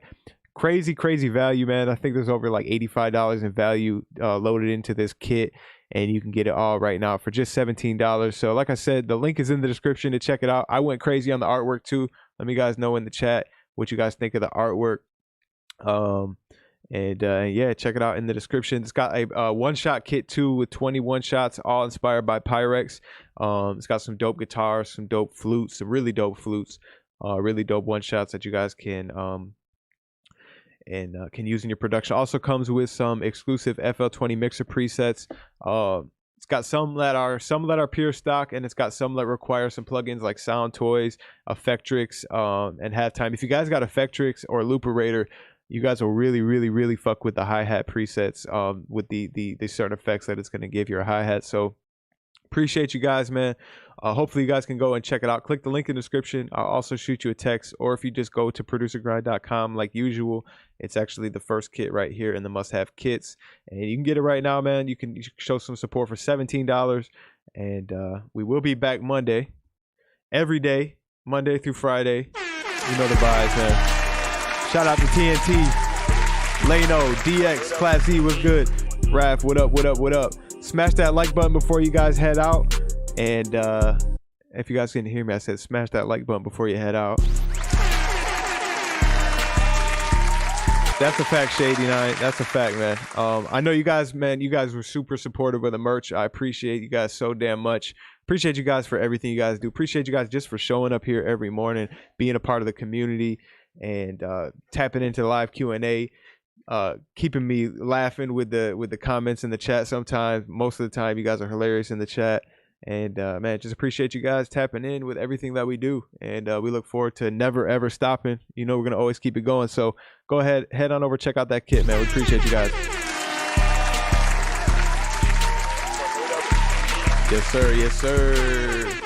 Crazy value, man. I think there's over like $85 in value loaded into this kit, and you can get it all right now for just $17. So like I said, the link is in the description to check it out. I went crazy on the artwork too. Let me guys know in the chat what you guys think of the artwork. Yeah, check it out in the description. It's got a one-shot kit too with 21 shots, all inspired by Pyrex. It's got some dope guitars, some dope flutes, some really dope flutes, really dope one-shots that you guys can use in your production. Also comes with some exclusive FL20 mixer presets. It's got some that are pure stock, and it's got some that require some plugins like Sound Toys, Effectrix, and Halftime. If you guys got Effectrix or Looperator, you guys will really fuck with the hi-hat presets with the certain effects that it's going to give your hi-hat. So appreciate you guys, man. Hopefully you guys can go and check it out. Click the link in the description. I'll also shoot you a text, or if you just go to ProducerGrind.com like usual, it's actually the first kit right here in the must-have kits, and you can get it right now, man. You can show some support for $17, and we will be back Monday, every day, Monday through Friday. You know the vibes, man. Shout out to TNT, Lano, DX, Class Z, what's good? Raph, what up? Smash that like button before you guys head out. And if you guys didn't hear me, I said smash that like button before you head out. That's a fact, Shady9. That's a fact, man. I know you guys, man, you guys were super supportive of the merch. I appreciate you guys so damn much. Appreciate you guys for everything you guys do. Appreciate you guys just for showing up here every morning, being a part of the community, and tapping into the live Q&A. Keeping me laughing with the comments in the chat. Sometimes, most of the time, you guys are hilarious in the chat. And man, just appreciate you guys tapping in with everything that we do, and we look forward to never ever stopping. You know, we're gonna always keep it going. So go ahead, head on over, check out that kit, man. We appreciate you guys. Yes sir.